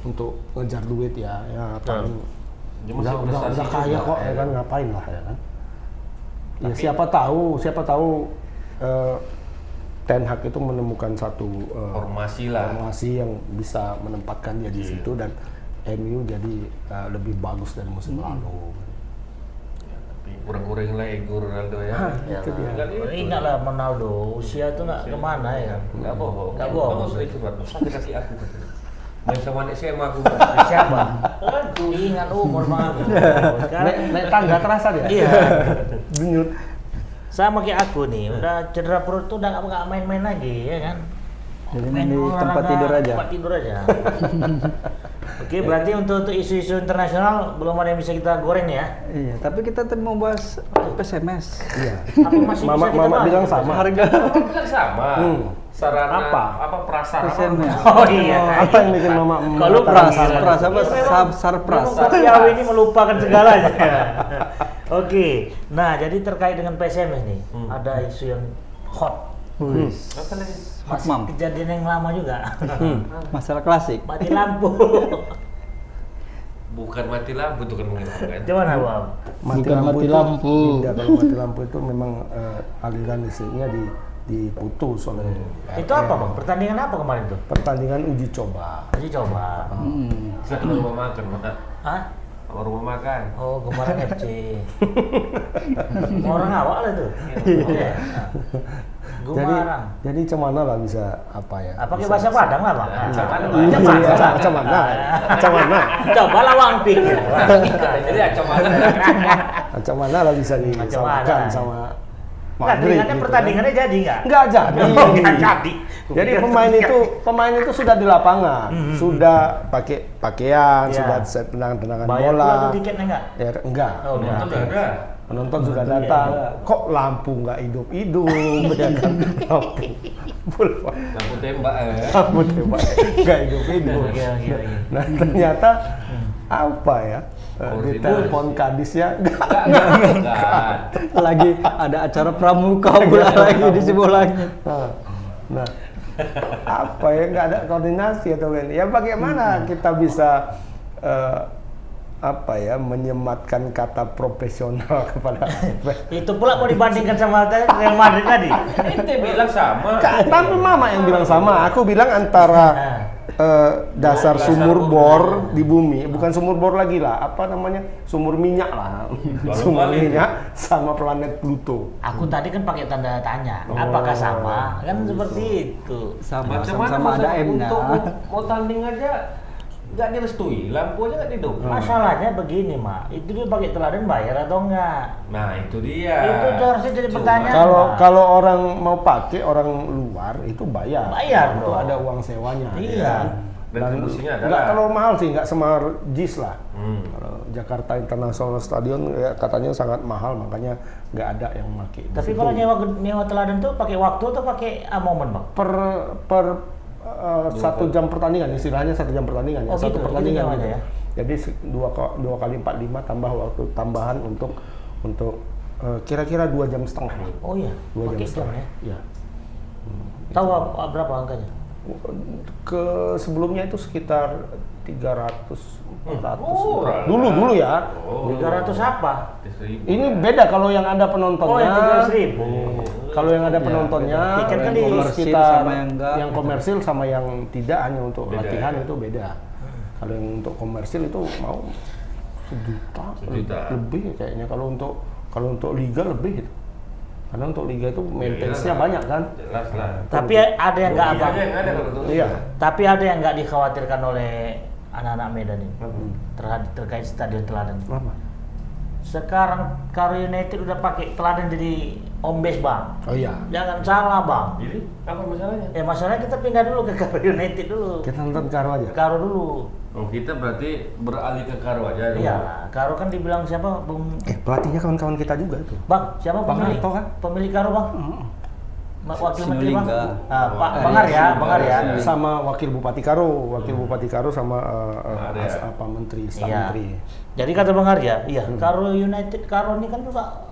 ngejar duit ya. Ya paling Dia masih udah prestasi kaya juga, kok ya kan, ngapain lah ya kan. Ya siapa tahu Ten Hag itu menemukan satu Formasi lah. formasi yang bisa menempatkan dia di situ dan MU jadi lebih bagus dari musim lalu. Kurang-kurang lah ego Ronaldo ya. Ya, Itu dia. Kan itu. ingatlah Ronaldo, usia itu nggak kemana ya kan? Nggak bohong. Nggak bohong. Kamu sering curhat, sakit hati aku. Main sama anak SMA aku. Siapa? Aku ingat umur bang. Sekarang Naik tangga terasa dia. iya. Denyut. Sama kayak aku nih, udah cedera perut tuh udah nggak main-main lagi ya kan? Jadi Main di olahraga, tempat tidur aja. Tempat tidur aja. Oke, berarti untuk isu-isu internasional belum ada yang bisa kita goreng nih ya? Iya, tapi kita tadi mau bahas PSMS. Iya. Apa masih bisa Mama kita mama bahas? bilang sama. Harga Kamu bilang sama. Sarana Apa? Apa prasarana? PSMS. Oh iya. Apa yang bikin mama Kalau mengatakan pras, sama? Pras apa? Ya, memang- Sarpras. memang Kopi Awi ini melupakan segalanya. Oke, nah jadi terkait dengan PSMS nih, ada isu yang hot. Apa lagi? Masih Mam. kejadian yang lama juga. Masalah klasik. Mati lampu. Bukan mati lampu tuh kan menghilangkan. Gimana, Bang? Bukan mati itu- lampu. Tidak, kalau mati lampu itu memang aliran listriknya diputus oleh Itu apa, Bang? Pertandingan apa kemarin tuh? pertandingan uji coba. Aja coba. Sama rumah makan, Mak. Hah? Sama rumah makan. Oh, kemarin FC. Orang awak lah tuh. Iya. Gumarang. Jadi cemana lah bisa apa ya? Apa pakai bisa- bahasa Padang lah, Bang? Macam mana? Macam mana? Macam mana? Coba lah Wampik. Jadi acam mana? Macam mana lah bisa disamakan mana? sama Nah, Madrid teringatnya gitu. pertandingannya jadi nggak? Nggak jadi. Oh, nggak jadi. Jadi pemain itu sudah di lapangan, sudah pakai pakaian, Iya. sudah set tendangan Bayar bola. pula tuh tiketnya nggak? Ya enggak. Oh, Enggak. nonton Ada. Penonton sudah datang. Kok lampu nggak hidup-hidup ya kan? Lampu bola. Lampu tembak. Lampu tembak nggak hidup-hidup. Iya. Nah ternyata apa ya? Koordinasi. Ditelepon kadisnya Enggak. Lagi ada acara pramuka pula lagi di sebelah langit. Nah, apa ya, nggak ada koordinasi atau kan? Ya bagaimana kita bisa apa ya, menyematkan kata profesional kepada Itu pula mau dibandingkan sama Real Madrid tadi. Ente bilang sama. tapi mama yang bilang sama, aku bilang antara dasar sumur bor di bumi, bukan sumur bor lagi lah, apa namanya, sumur minyak lah, sumur minyak sama planet Pluto. Aku tadi kan pakai tanda tanya, apakah sama? Kan seperti itu. Sama Macam mana sama ada masa M-nya. untuk mau tanding aja nggak direstui, lampu aja nggak didukung. Masalahnya begini, Mak. Itu dia pakai teladan bayar atau enggak? Nah itu dia. Itu harusnya jadi pertanyaan. Kalau orang mau pakai, orang luar itu bayar. Bayar itu dong. ada uang sewanya. Iya. Ya. Retribusinya adalah. Nggak terlalu mahal sih, nggak semahal JIS lah. Hmm. Kalau Jakarta International Stadion ya, katanya sangat mahal, makanya nggak ada yang pakai. di Tapi situ. kalau nyewa teladan tuh pakai waktu atau pakai momen, Bang? per 1 jam pertandingan, istilahnya 1 jam pertandingan ya, Oh, satu gitu, pertandingan gitu gitu. namanya ya? Jadi 2 kali 45 tambah waktu tambahan untuk kira-kira 2,5 jam. Oh iya, 2 pakai jam jam setengah. ya. Ya. Tahu berapa angkanya? Sebelumnya itu sekitar 300 400. Murah. Dulu ya. Oh. 300 apa? 300.000. Ini beda kalau yang ada penontonnya. Oh, yang 300.000. Kalau yang ada penontonnya, Tiket kan di itu komersil sekitar sama yang enggak. yang komersil sama yang tidak, hanya untuk Beda, latihan ya? itu beda. Kalau yang untuk komersil itu mau 1 juta, Sejuta. lebih kayaknya. Kalau untuk liga lebih itu. Karena untuk liga itu maintenance-nya Iyalah. banyak kan. Jelas lah. Tapi ada yang nggak, Rugi Abang. aja yang ada kalau tuh. Iya. Tapi ada yang nggak dikhawatirkan oleh anak-anak Medan ini terkait stadion teladan. Apa? Sekarang Karo United udah pakai teladan jadi home base, Bang. Oh iya. Jangan salah, Bang. Jadi apa masalahnya? Masalahnya kita pindah dulu ke Karo United dulu. Kita nonton Karo aja. Karo dulu. Oh kita berarti beralih ke Karo aja dulu. Iya, Karo kan dibilang siapa? Pelatihnya kawan-kawan kita juga itu. Bang, siapa Bang pemilik? Harto kan? Pemilik Karo, Bang? Wakil Menteri, Bang? Sinulinga. Bengar ya, Bengar ya. Sama wakil Bupati Karo, sama Ada. menteri, staf Iya. menteri. Jadi kata Bang Arya, iya, Karo United, Karo ini kan juga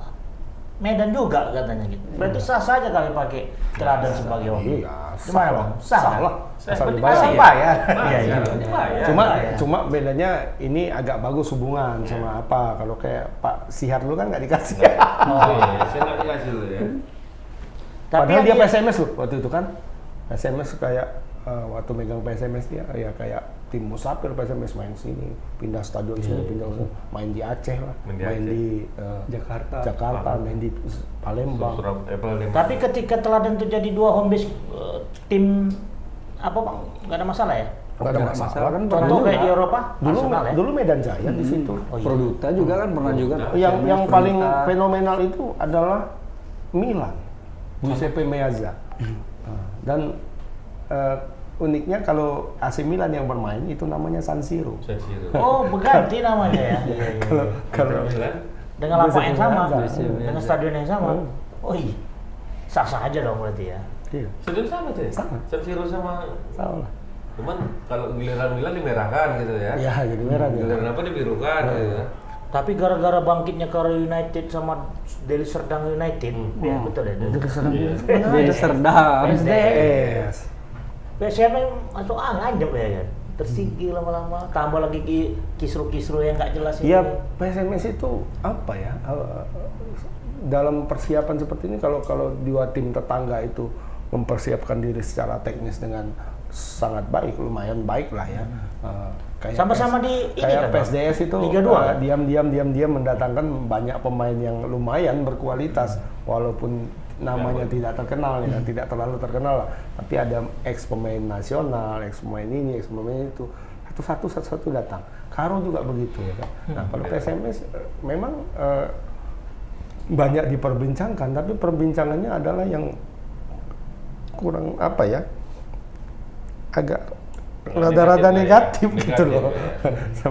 Medan juga katanya gitu. Berarti sah saja kami pakai teladan sebagai home. Iya, Gimana, Bang? Sah nggak? salah. Asal Berarti dibayar. asal bayar. Iya, Iya, iya. Bayar. Cuma bedanya ini agak bagus hubungan sama apa. Kalau kayak Pak Sihar dulu kan nggak dikasih. Oh iya, saya nggak dikasih dulu ya. Padahal dia yang PSMS loh waktu itu kan. PSMS kayak waktu megang PSMS dia ya kayak tim Musafir PSMS main sini, pindah stadion sini, pindah sini, main di Aceh lah, Main di main Aceh. di Jakarta. main di Palembang. Palembang. Tapi ketika teladan itu jadi 2 home base tim apa, Bang? Nggak ada masalah ya? Nggak ada masalah kan. pernah Contoh juga. kayak di Eropa, Dulu Arsenal ya? dulu Medan Jaya di situ. Oh, iya. Produta juga kan pernah juga. Yang paling Produta. fenomenal itu adalah Milan, Giuseppe Meazza. Dan uniknya kalau AC Milan yang bermain itu namanya San Siro. San Siro. Oh, berganti namanya ya. Iya, iya. Kalau Dengan lapak yang sama, Giuseppe Meazza. dengan stadion yang sama. Oh iya, sah-sah aja dong berarti ya. iya, Stadion sama tuh ya? Sama. San Siro sama. salah. Cuman kalau giliran Milan dimerahkan gitu ya. Ya, jadi merah dia. Giliran apa dibirukan gitu ya. Tapi gara-gara bangkitnya Karo United sama Deli Serdang United, ya betul ya. Jadi Serdang. Yes. PSM masuk angin ya kan. Tersingkir lama-lama, tambah lagi kisru-kisru yang nggak jelas ini. Ya, PSMS itu apa ya? Dalam persiapan seperti ini kalau dua tim tetangga itu mempersiapkan diri secara teknis dengan sangat baik, lumayan baik lah ya. Kayak Sama-sama di ini kayak kan, Bang? PSDS itu Liga 2 kan? diam mendatangkan banyak pemain yang lumayan berkualitas walaupun namanya tidak terkenal ya, tidak terlalu terkenal lah. Tapi ada ex pemain nasional, ex pemain ini, ex pemain itu. Satu-satu datang. Karo juga begitu ya kan. Nah, kalau PSMS memang banyak diperbincangkan, tapi perbincangannya adalah yang kurang apa ya? Agak rada-rada negatif gitu loh.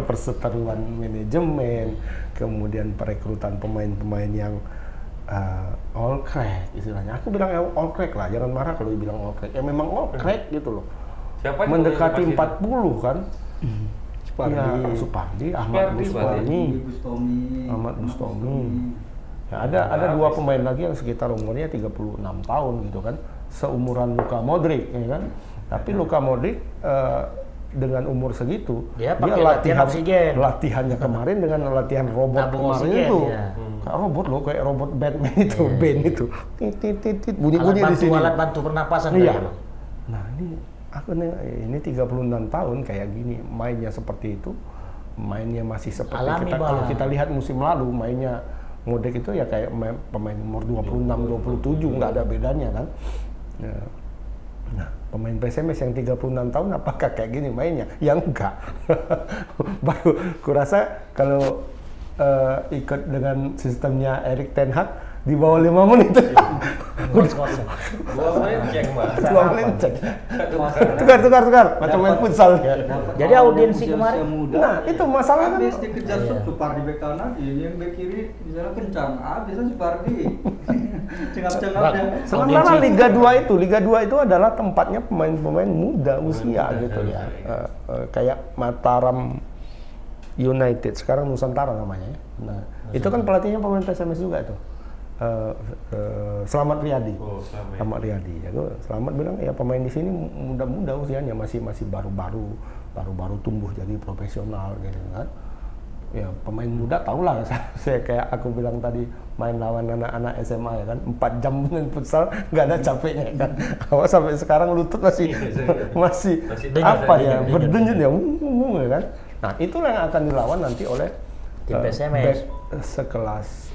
Perseteruan manajemen, kemudian perekrutan pemain-pemain yang all crack istilahnya. Aku bilang all crack lah, jangan marah kalau dibilang all crack. Ya memang all crack gitu loh. Siapa Mendekati yang 40 kan. Supardi. Ya, Supardi, Ahmad Supardi, Bustami, Bustomi. Ahmad Bustami. Ya, ada dua pemain lagi yang sekitar umurnya 36 tahun gitu kan. seumuran Luka Modric, ya kan? Tapi Luka Modric dengan umur segitu, dia latihannya kemarin dengan latihan robot kemarin itu, kayak robot loh, kayak robot Batman itu, Ben itu, titit bunyi-bunyi di sini. Alat bantu pernapasan. Iya. Nah ini 36 tahun kayak gini, mainnya seperti itu, mainnya masih seperti Alami, kalau kita lihat musim lalu mainnya Modric itu ya kayak pemain umur 26, 27, nggak ada bedanya kan. Ya. Nah, pemain PSMS yang 36 tahun apakah kayak gini mainnya? Ya enggak. Baru kurasa kalau ikut dengan sistemnya Erik ten Hag di bawah 5 menit. Dua menit cek. Tukar. Macam main futsal. Jadi audiensi kemarin. Nah, itu masalah kan. Habis dikejar Supardi bek kanan, yang bek kiri misalnya kencang. Bisa Supardi. Cengap-cengap ya. Sementara Liga 2 itu adalah tempatnya pemain-pemain muda usia gitu ya. Kayak Mataram United, sekarang Nusantara namanya ya. Nah, itu kan pelatihnya pemain PSMS juga itu. Selamat Riyadi. Selamat Riyadi. Ya, Selamat bilang ya pemain di sini muda-muda usianya masih baru tumbuh jadi profesional gitu kan. Ya pemain muda tahulah saya kayak aku bilang tadi main lawan anak-anak SMA ya kan 4 jam main futsal nggak ada capeknya kan. Awal sampai sekarang lutut masih apa ya berdenyut ya kan. Nah itulah yang akan dilawan nanti oleh tim PSMS sekelas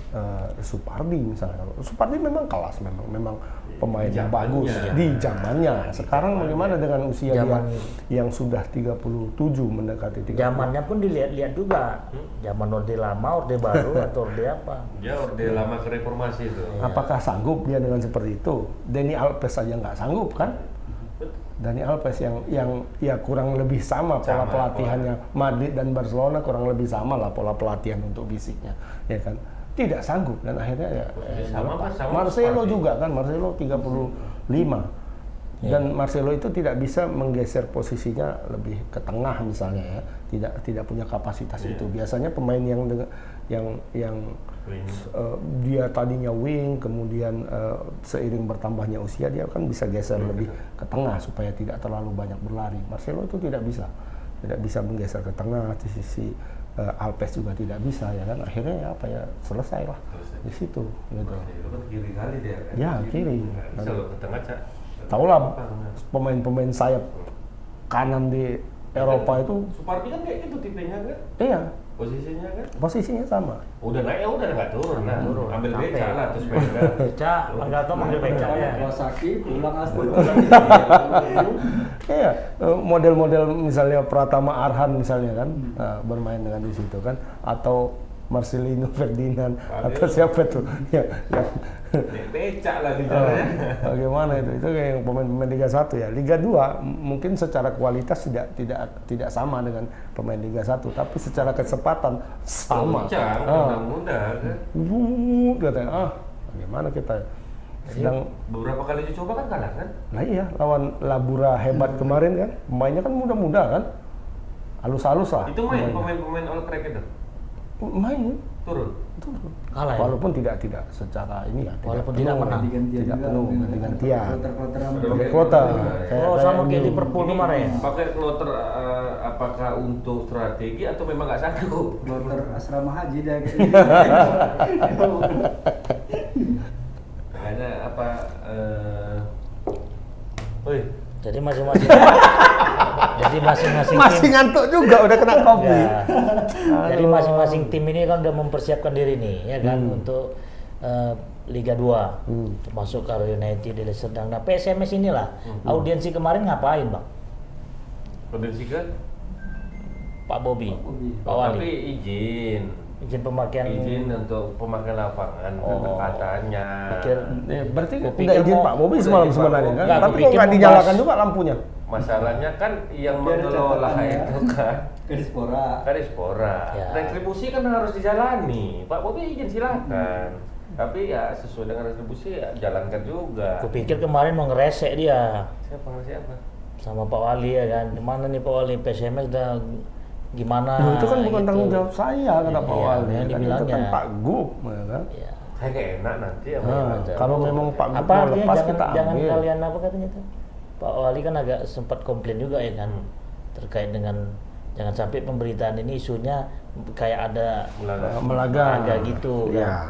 Supardi misalnya. Supardi memang kelas, memang pemain yang bagus di zamannya. Sekarang bagaimana dengan usia dia yang sudah 37 mendekati 30? Zamannya pun dilihat-lihat juga. Zaman orde lama, orde baru atau orde apa? Ya orde lama ke reformasi itu. Apakah sanggup dia dengan seperti itu? Dani Alves saja nggak sanggup kan? Dani Alves yang ya kurang lebih sama pola pelatihannya. Madrid dan Barcelona kurang lebih sama lah pola pelatihan untuk fisiknya, ya kan? Tidak sanggup dan akhirnya ya sama Marcelo juga kan, Marcelo 35 dan Marcelo itu tidak bisa menggeser posisinya lebih ke tengah misalnya ya, tidak punya kapasitas itu. Biasanya pemain yang dia tadinya wing, kemudian seiring bertambahnya usia dia kan bisa geser lebih ke tengah supaya tidak terlalu banyak berlari. Marcelo itu tidak bisa menggeser ke tengah di sisi. Alves juga tidak bisa ya kan, akhirnya ya apa ya selesai lah di situ gitu. Kiri kali dia kan? Ya kiri. Bisa ke tengah cak. Tahu lah pemain sayap kanan di Eropa itu. Supardi kan kayak gitu tipenya kan? Iya. Posisinya kan? Posisinya sama. Udah naik udah nggak turun. Ambil beca lah terus beca. Beca, Manggato manggil beca ya. Kawasaki pulang asli. Iya, model-model misalnya Pratama Arhan misalnya kan bermain dengan di situ kan, atau Marcelino Ferdinand atau siapa tuh yang becak lah di jalannya. Bagaimana itu kayak yang pemain-pemain Liga 1 ya. Liga 2 mungkin secara kualitas tidak sama dengan pemain Liga 1, tapi secara kecepatan sama. Mudah kan. Katanya bagaimana kita sedang beberapa kali dicoba kan kalah kan? Nah iya, lawan Labura hebat kemarin kan, pemainnya kan muda-muda kan, halus-halus lah. Itu pemain All Crack itu? Main turun kalah ya? Walaupun tidak secara ini ya, walaupun tidak menang, tidak penuh ganti-gantian Kloter. Sama kayak Liverpool kemarin ya? Pakai kloter apakah untuk strategi atau memang nggak sanggup? Kloter asrama haji dah kayak Karena apa? Jadi masing-masing masih tim, ngantuk juga udah kena kopi. ya. Jadi masing-masing tim ini kan udah mempersiapkan diri nih ya kan untuk Liga 2 termasuk Karo United, Deli Serdang. Nah PSMS inilah audiensi kemarin ngapain bang? Audiensi ke? Pak Bobi, Pak Wali. Tapi izin untuk pemakaian lapangan katanya. Berarti nggak izin Pak Bobi semalam sebenarnya kan? Tapi kok nggak dinyalakan juga lampunya? Masalahnya kan yang mengelola itu kan Kadispora. Ya. Retribusi kan harus dijalani. Pak Bobi izin silakan. Tapi ya sesuai dengan retribusi ya jalankan juga. Kupikir kemarin mau ngeresek dia. Siapa? Sama Pak Wali ya kan. Gimana nih Pak Wali, PSMS udah gimana? Itu kan bukan tanggung jawab saya kata Pak Wali. Yang Kan itu dibilangnya. kan Pak Gub, ya kan? Ya. Kayak nggak enak nanti ya. Kalau memang Pak Gub apa mau artinya lepas jangan kita jangan ambil. kalian apa katanya tuh? Pak Wali kan agak sempat komplain juga ya kan terkait dengan jangan sampai pemberitaan ini isunya kayak ada Melaga gitu ya. kan.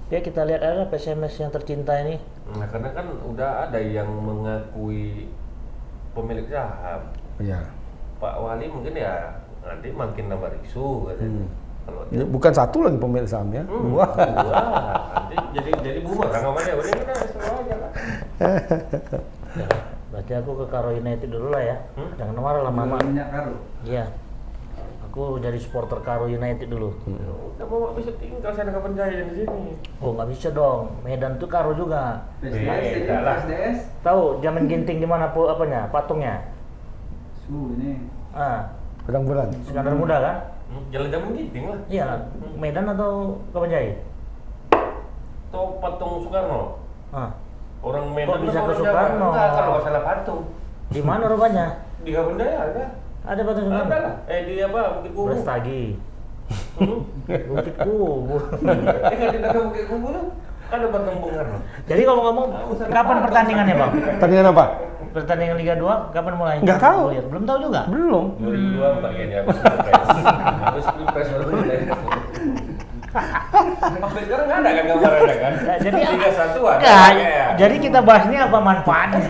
Ya kita lihat ada PSMS yang tercinta ini. Nah, karena kan udah ada yang mengakui pemilik saham. Ya. Pak Wali mungkin ya nanti makin nambah isu katanya. Kalau dia Bukan satu lagi pemilik saham ya. Dua. nanti jadi bumerang sama dia. Udah kita selalu aja kan. Ya, berarti aku ke Karo United dulu lah ya. Jangan marah lah mama. Minyak Karo. Iya. Aku jadi supporter Karo United dulu. Udah mau bisa tinggal saya dengan penjaya di sini. Oh nggak bisa dong. Medan tuh Karo juga. Beda lah. SDS. Tahu Jamin Ginting di mana apanya patungnya? Ini. Pedang bulan. Skandar Muda kan? Jalan jamu giting lah. Iya. Medan atau Kapanjai? Atau patung Soekarno. Ah. Orang Medan Kok bisa sama ke orang Soekarno? Jawa. Enggak, kalau nggak salah patung. Di mana rupanya? Di Kabundaya ada. Ada patung Soekarno? Ada lah. Di apa? Bukit Kubu. Brastagi. Bukit Kubu. Kan di dekat Bukit Kubu tuh ada patung Bung Karno. Jadi ngomong-ngomong, kapan pertandingannya bang? Tandingan apa? Pertandingan Liga 2 kapan mulai? Nggak tahu. Belum tahu juga. Belum. 2024 kayaknya habis pilpres. Habis pilpres baru mulai. Sampai sekarang nggak ada kan gambarannya kan? Ya, jadi Liga 1 ada. Nggak, ya. jadi kita bahas ini apa manfaatnya?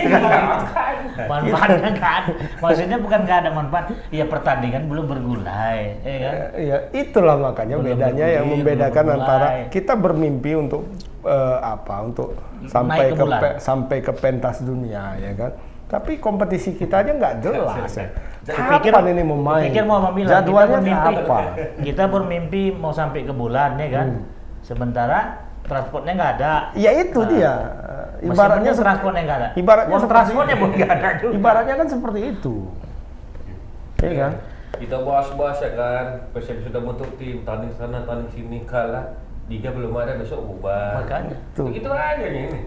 Manfaatnya kan? Maksudnya bukan nggak ada manfaat. Ya pertandingan belum bergulai, ya kan? Ya, itulah makanya Belum bedanya yang bergulir, membedakan belum antara mulai. kita bermimpi untuk untuk Naik ke bulan. sampai ke pentas dunia ya kan. Tapi kompetisi kita aja nggak jelas ya. Pikir- Kapan ini mau main? pikir mau bilang, Jadwalnya kita bermimpi. apa? Kita bermimpi mau sampai ke bulan, ya kan? Sementara transportnya nggak ada. Ya itu dia. Ibaratnya Meskipun transportnya nggak ada. ibaratnya Uang seperti transportnya itu. pun nggak ada juga. Ibaratnya kan seperti itu. Ya kan? Kita bahas-bahas ya kan, PSM sudah bentuk tim, tanding sana, tanding sini, kalah. Liga belum ada, besok bubar. Makanya. Tuh. Begitu aja nih ini.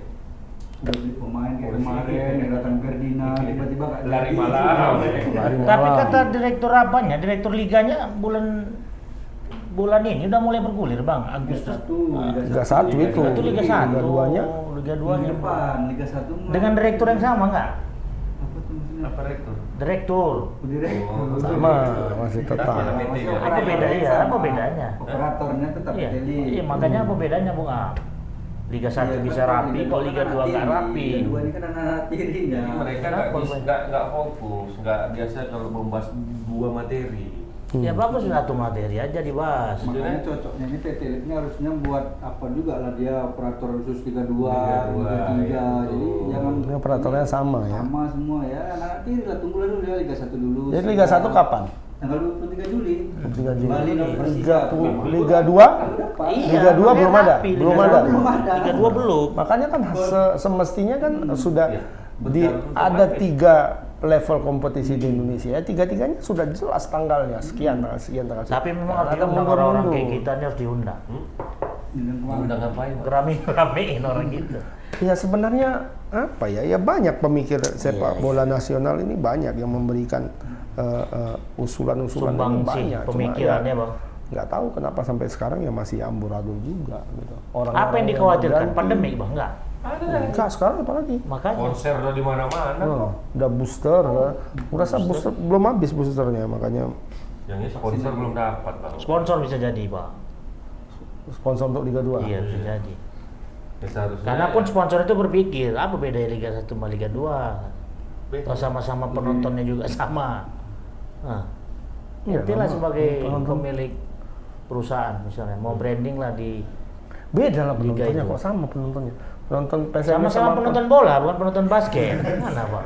Pemain kayak kemarin yang datang Ferdinand tiba-tiba nggak Lari jadi. malam. Lari Tapi malam. kata direktur apanya, direktur liganya bulan ini udah mulai bergulir bang, Agustus. Liga 1 itu. Itu Liga 1. Liga 2-nya Liga Minggu 2-nya. depan Liga 1 Dengan direktur yang sama nggak? apa tuh maksudnya? Apa rektor? Direktur. Direktur. sama masih tetap. Apa beda iya? Apa bedanya? Operatornya tetap Iya, Teli. iya makanya apa bedanya Bung Am? Liga 1 Iya, bisa betul. rapi, kok Liga 2 nggak rapi? Liga 2 ini kan anak tiri ya. Jadi mereka nggak fokus, nggak biasa kalau membahas dua materi. Ya bagus satu materi aja dibahas. Makanya cocoknya ini PT Lib ini harusnya buat apa juga lah dia operator khusus Liga 2, Liga 2, Liga 3. ya, Jadi betul. jangan Ini operatornya sama ya. sama semua ya. Anak tiri lah tunggu dulu ya Liga 1 dulu. Jadi Liga 1 kapan? Tanggal 23 Juli. 23 Juli. Bali lawan Liga Persija. Liga 2 Liga 2 belum ada? Belum ada. Liga 2 belum. Makanya kan semestinya kan sudah Iya. ada 3 level kompetisi di Indonesia. Tiga-tiganya sudah jelas tanggalnya. Sekian tanggal sekian tanggal. Tapi memang harus ada diundang orang-orang mundur-mundur. kayak kita ini harus diundang. Udah ngapain? Pak? Ramein orang gitu. Ya sebenarnya apa ya? Ya banyak pemikir sepak bola nasional ini banyak yang memberikan usulan-usulan yang Sumbangsi banyak. Cuma pemikirannya ya, bang. nggak tahu kenapa sampai sekarang ya masih amburadul juga. Gitu. Apa yang dikhawatirkan? berganti. Pandemi bang enggak? Enggak, sekarang apalagi? Makanya. Konser udah di mana-mana kok. Udah booster, merasa booster belum habis boosternya, makanya Yang ini sponsor belum dapat, Bang. Sponsor bisa jadi pak. sponsor untuk Liga 2. Iya bisa jadi. Ya, seharusnya Karena ya. pun sponsor itu berpikir apa beda Liga 1 sama Liga 2? Beda. Atau sama-sama penontonnya juga sama. Nah, Iya, itulah sama. sebagai Penonton. pemilik perusahaan misalnya mau branding lah di Beda lah Liga penontonnya, itu. kok sama penontonnya. Penonton PSM sama-sama penonton bola bukan penonton basket. Mana pak?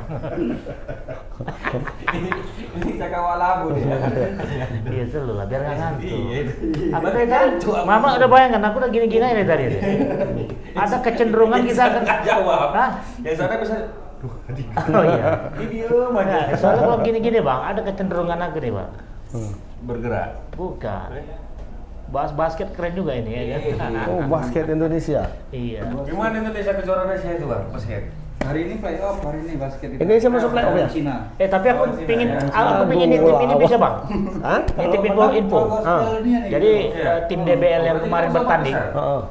Ini cakawalabu nih. Iya selalu lah biar nggak ngantuk. Iya. Apa tadi kan? Mama udah bayangkan aku udah gini-gini aja dari tadi. Ada kecenderungan kita akan nggak jawab. Hah? Yang sana bisa Oh iya. di diem aja. Nah, soalnya kalau gini-gini bang, ada kecenderungan aku nih bang. Bergerak. Bukan. Bahas basket keren juga ini ya kan? Oh, basket Indonesia. Iya. Gimana Indonesia kejuaraan Asia itu, Bang? Basket. Hari ini playoff, hari ini basket kita. Indonesia masuk playoff ya? Cina. Tapi aku Cina, pingin ya. aku pingin nitip ini bisa bang. Hah? Nitip info. Jadi tim DBL yang kemarin bertanding.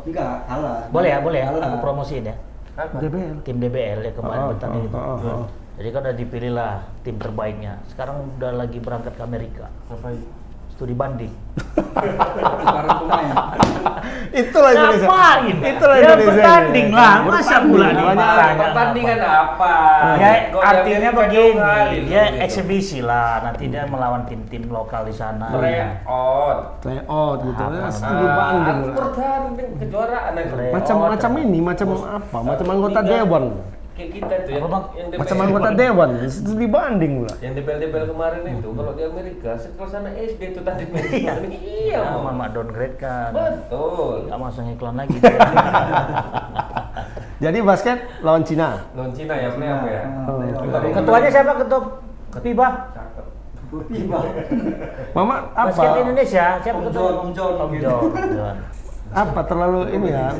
Enggak, kalah. Boleh ya, Kalah. aku promosiin ya. DBL. Tim DBL yang kemarin bertanding itu. Jadi kan udah dipilih lah tim terbaiknya. Sekarang udah lagi berangkat ke Amerika. Studi banding. Sekarang pemain. Itulah Indonesia. Ngapain? Itulah Ya Indonesia. bertanding lah. Masa pula nih? Pertandingan apa? Ya Kalau artinya di Amerika begini, kali dia gitu. eksibisi lah. Nanti dia melawan tim-tim lokal di sana. Tryout. Tryout gitu. Apa? Studi banding Aku lah. bertanding kejuaraan aja. Macam ini, macam apa? Macam anggota dewan. Kayak kita tuh Apa, Bang? yang Macam anggota dewan, studi banding lah. yang DBL kemarin itu kalau di Amerika sekelas anak SD itu tadi Iya. iya Ya, Bang. mama downgrade kan. Betul. Gak masuk iklan lagi. Jadi basket lawan Cina. Non Cina ya playoff ya. Ketuanya siapa ketua FIBA? Cakep. Tiba. Mama Basket apa? Indonesia siapa Om ketua? John, Om John. Om John. Apa terlalu ini ya?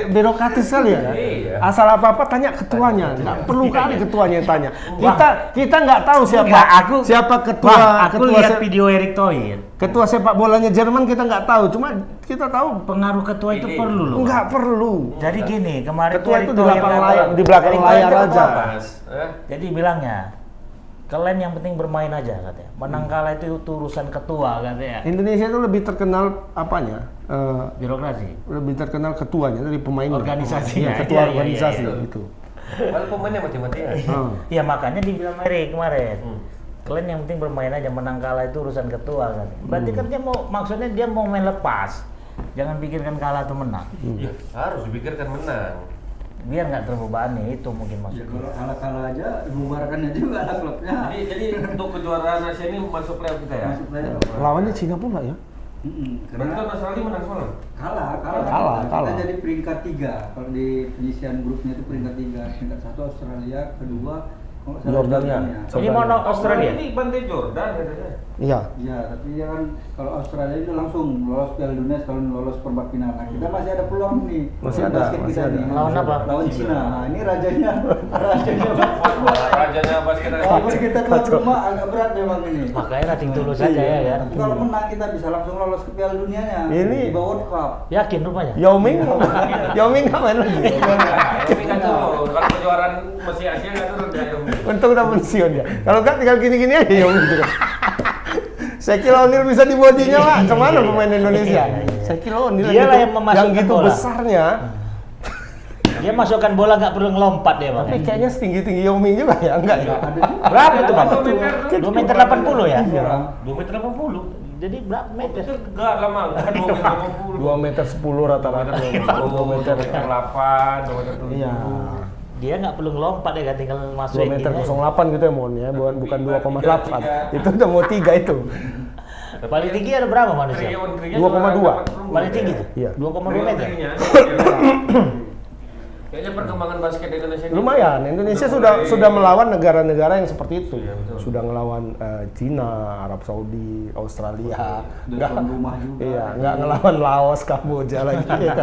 Birokratis sekali ya. Iya. Asal apa-apa tanya ketuanya. Nggak perlu kali ketuanya yang tanya. Kita nggak tahu siapa Enggak, siapa ketua Wah, aku ketua lihat video Erick Thohir. ketua sepak bolanya Jerman kita nggak tahu. Cuma kita tahu Pengaruh ketua itu Ini. perlu loh. nggak perlu. Jadi gini, kemarin Ketua Erick itu di Thohir belakang kata- layar, di belakang Erick Thohir layar itu aja. apa? Mas, Jadi bilangnya, kalian yang penting bermain aja katanya. Menang kalah itu urusan ketua katanya. Indonesia itu lebih terkenal apanya? Birokrasi. Lebih terkenal ketuanya dari pemainnya. Organisasinya. Iya, ketua Iya, iya, organisasi iya. gitu. kalau pemainnya mati-matian. Ya makanya dibilang Erick kemarin. Kalian yang penting bermain aja, menang kalah itu urusan ketua kan. Berarti kan dia mau, maksudnya dia mau main lepas. Jangan pikirkan kalah atau menang. Ya, harus dipikirkan menang. Biar nggak terbebani, itu mungkin Ya maksudnya. kalau kalah-kalah aja, bubarkannya juga lah klubnya. Jadi untuk kejuaraan Asia ini masuk playoff kita ya. Masuk playoff. Lawannya Cina pula ya. Berarti kan Australia menang semalam. Kalah. Kalah. Kita jadi peringkat 3. Kalau di penyisian grupnya itu peringkat 3. Peringkat 1 Australia, kedua kalau nggak salah Jordania. Ini mau Australia. Ini bantai Jordan katanya. Iya. Iya, tapi dia kan kalau Australia itu langsung lolos Piala Dunia kalau lolos perempat final. Nah, kita masih ada peluang nih. Masih Untuk ada, basket masih kita ada. nih. Lawan apa? Lawan Cina. Nah, ini rajanya Rajanya basket Walaupun Asia. kita tuan rumah agak berat memang ini. Makanya nating tulus saja ya kan. Tapi kalau menang kita bisa langsung lolos ke Piala Dunianya. Ini- di World Cup. Yakin rupanya. Yao Ming nggak main lagi. Tapi kan turun. Kalau kejuaraan masih Asia nggak turun dia. Untung udah pensiun ya. Kalau nggak tinggal gini-gini aja Yao Ming gitu kan. Shaquille O'Neal bisa di bodinya lah. Kemana pemain Indonesia? Shaquille O'Neal Dialah yang memasukkan gitu bola. besarnya. Dia masukkan bola nggak perlu ngelompat dia bang. Tapi kayaknya setinggi-tinggi Yao Ming juga ya, enggak ya? Berapa itu bang? 2 2 meter 80 ya? Iya. 2 meter 80. Jadi berapa meter? Itu enggak lama, kan 2 meter 80. 2 meter 10 rata-rata. 2 meter 8, 2 meter 7. Iya. Dia nggak perlu ngelompat ya kan, tinggal 2 masukin meter gini aja. 08 gitu ya Mon ya, bukan 2,8. Itu udah mau 3 itu. Paling tinggi ada berapa manusia? 2,2. Paling tinggi tuh? Iya. 2,2 meter. Kayaknya perkembangan basket Indonesia ini Lumayan, Indonesia sudah melawan negara-negara yang seperti itu. Sudah ngelawan Cina, Arab Saudi, Australia. Dan tuan rumah juga. Iya, nggak ngelawan Laos, Kamboja lagi. Ya.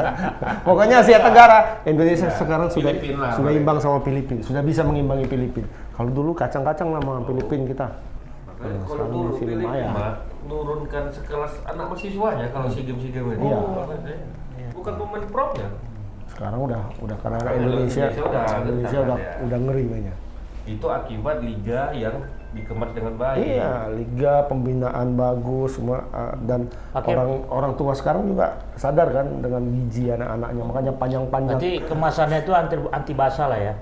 Pokoknya Asia Tenggara, Indonesia sekarang sudah Filipina lah, sudah paling. imbang sama Filipina, sudah bisa mengimbangi Filipina. Kalau dulu kacang-kacang sama Filipina kita. Makanya kalau sekarang turun masih Filipina lumayan. mah, nurunkan sekelas anak mahasiswanya kalau SEA Games itu. Iya. Bukan pemain pro-nya. Sekarang udah karena Sekarang Indonesia Indonesia udah ya. udah ngeri mainnya. Itu akibat liga yang dikemas dengan baik. Iya, liga pembinaan bagus semua dan Oke. orang tua sekarang juga sadar kan dengan biji anak-anaknya, makanya panjang-panjang. Berarti kemasannya itu anti basah lah ya?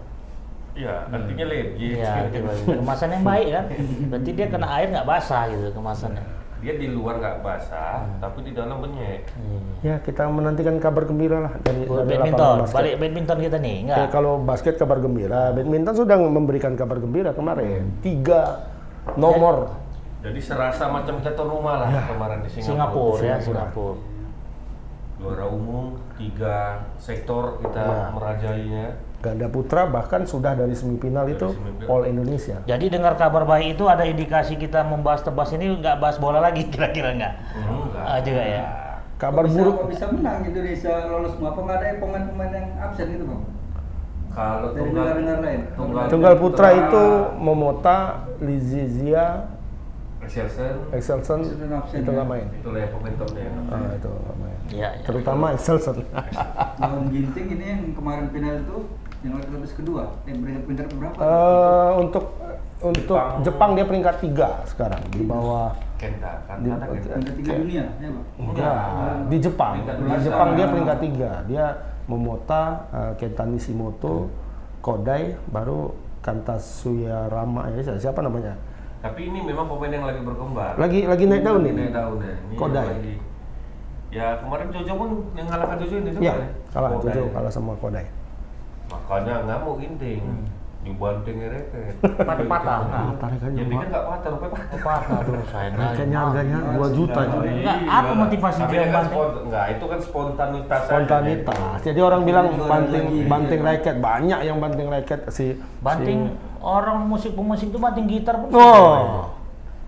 Iya, artinya legit. Iya, anti basah. Kemasan yang baik kan? Berarti dia kena air nggak basah gitu kemasannya. Dia di luar nggak basah, tapi di dalam benyek. Ya, kita menantikan kabar gembira lah dari Badminton, lapangan basket. balik badminton kita nih, Ya, enggak? kalau basket kabar gembira, badminton sudah memberikan kabar gembira kemarin. 3 nomor. Jadi serasa macam kita tuan rumah lah kemarin di Singapura ya, Singapura. Singapura. Juara umum, 3 sektor kita Ya. merajainya. Ganda putra bahkan sudah dari semifinal Dari itu semifinal. All Indonesia. Jadi dengar kabar baik itu ada indikasi kita membahas tebas ini nggak bahas bola lagi kira-kira nggak? Enggak. Juga ya. Kabar buruk Kok bisa menang Indonesia lolos semua? Apa nggak ada pemain-pemain yang absen gitu bang? Kalau Dari negara-negara lain. Tunggal putra itu Momota, Lizizia, Excelsen Excelsen itu nggak main. itulah yang komentarnya. Itu nggak main. Ya, ya. Terutama Excelsen. Lawan Ginting ini yang kemarin final itu yang lapis kedua. Peringkat berapa? Untuk Jepang dia peringkat 3 sekarang di bawah. Kenta kan. Peringkat 3 dunia, ya Pak? Enggak, di Jepang. Peringkat Di belasan. Jepang dia peringkat 3. Dia Momota, Kenta Nishimoto, Kodai, baru Kantasuyarama ya siapa namanya? Tapi ini memang pemain yang lagi berkembang. Lagi naik daun ini. Naik daun ya. Ini Kodai. lagi. Ya kemarin Jojo pun yang ngalahkan Jojo ini juga Iya, ya. kalah Kodai. Jojo kalah sama Kodai. Makanya ngamuk Ginting. Dibanting reket. Patah. Nah, Tarik aja. Ya pikir nggak patah, rupanya patah. patah dulu saya. Kayaknya harganya 2 juta ya. Enggak, apa motivasi Tapi dia kan banting? enggak, itu kan spontanitas. aja. Spontanitas. Jadi orang bilang banting raket, banyak yang banting raket si Banting orang pemusik itu banting gitar pun. Oh,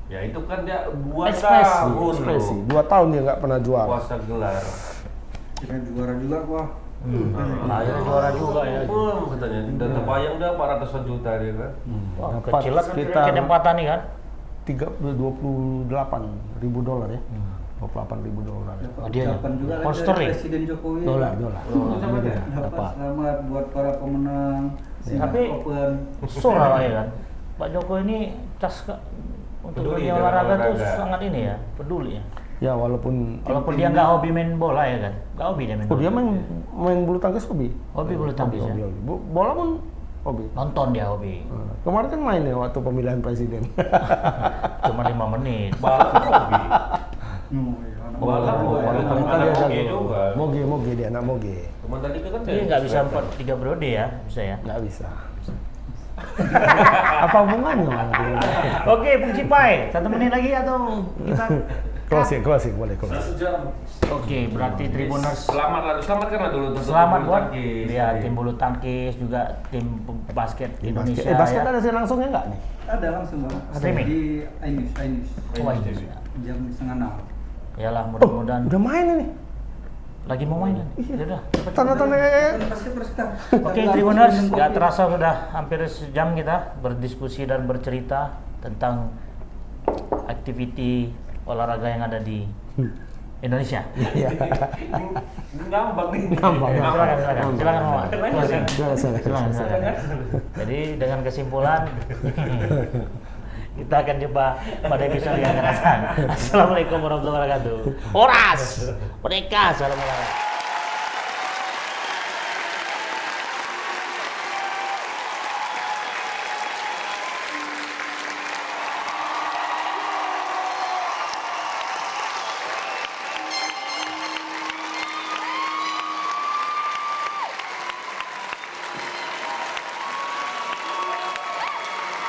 Ya itu kan dia 2 ekspresi, tahun. ekspresi. 2 tahun dia nggak pernah juara. Puasa gelar. Kira juara juga gua. Akhirnya juara juga ya. Katanya. Dan terbayang dah 400 juta dia kan. Wah, Dapat kecilat sekitar ketempatan nih kan. $28.000 ya. $28.000 ya. Oh, dia ya? Ucapan juga kan Poster dari ya? Presiden Jokowi. Dolar. Dapat Dapat. selamat buat para pemenang Tapi Singapura Open. surah ya kan. Pak Jokowi ini untuk Peduli dunia dengan olahraga tuh olahraga. sangat ini ya, peduli ya. Ya walaupun Dia nggak hobi main bola ya kan, nggak hobi dia main bola. dia main bulu tangkis hobi. Hobi bulu tangkis ya. Hobi. Bola pun hobi. Nonton dia hobi. Kemarin kan main ya waktu pemilihan presiden. Cuma 5 menit. Balap hobi. Balap Ternyata dia Moge jago. juga. Moge dia anak moge. Teman tadi kan Dia nggak bisa 3 periode ya, bisa ya. Nggak bisa. Apa hubungannya? Oke, Bung Cipai, 1 menit lagi atau kita Closing boleh closing. 1 jam. Oke, berarti Tribuners Selamatkanlah dulu untuk selamat bulu buat tangkis. ya tim bulu tangkis juga tim basket Indonesia. Basket ya. ada siaran langsungnya nggak nih? Ada langsung Bang. Streaming? Di iNews. Oh, ini. Jam 5:30. Yalah, mudah-mudahan Udah main ini. lagi mau main kan. Ya udah. Tanda-tanda Oke, Tribuners, nggak terasa sudah hampir sejam kita berdiskusi dan bercerita tentang aktiviti olahraga yang ada di Indonesia. Iya. Ngambang nih. Silakan Mama. Closing. Silakan. Jadi dengan kesimpulan kita akan jumpa pada episode yang akan datang. Assalamualaikum warahmatullahi wabarakatuh. Horas, Merdeka, salam olahraga.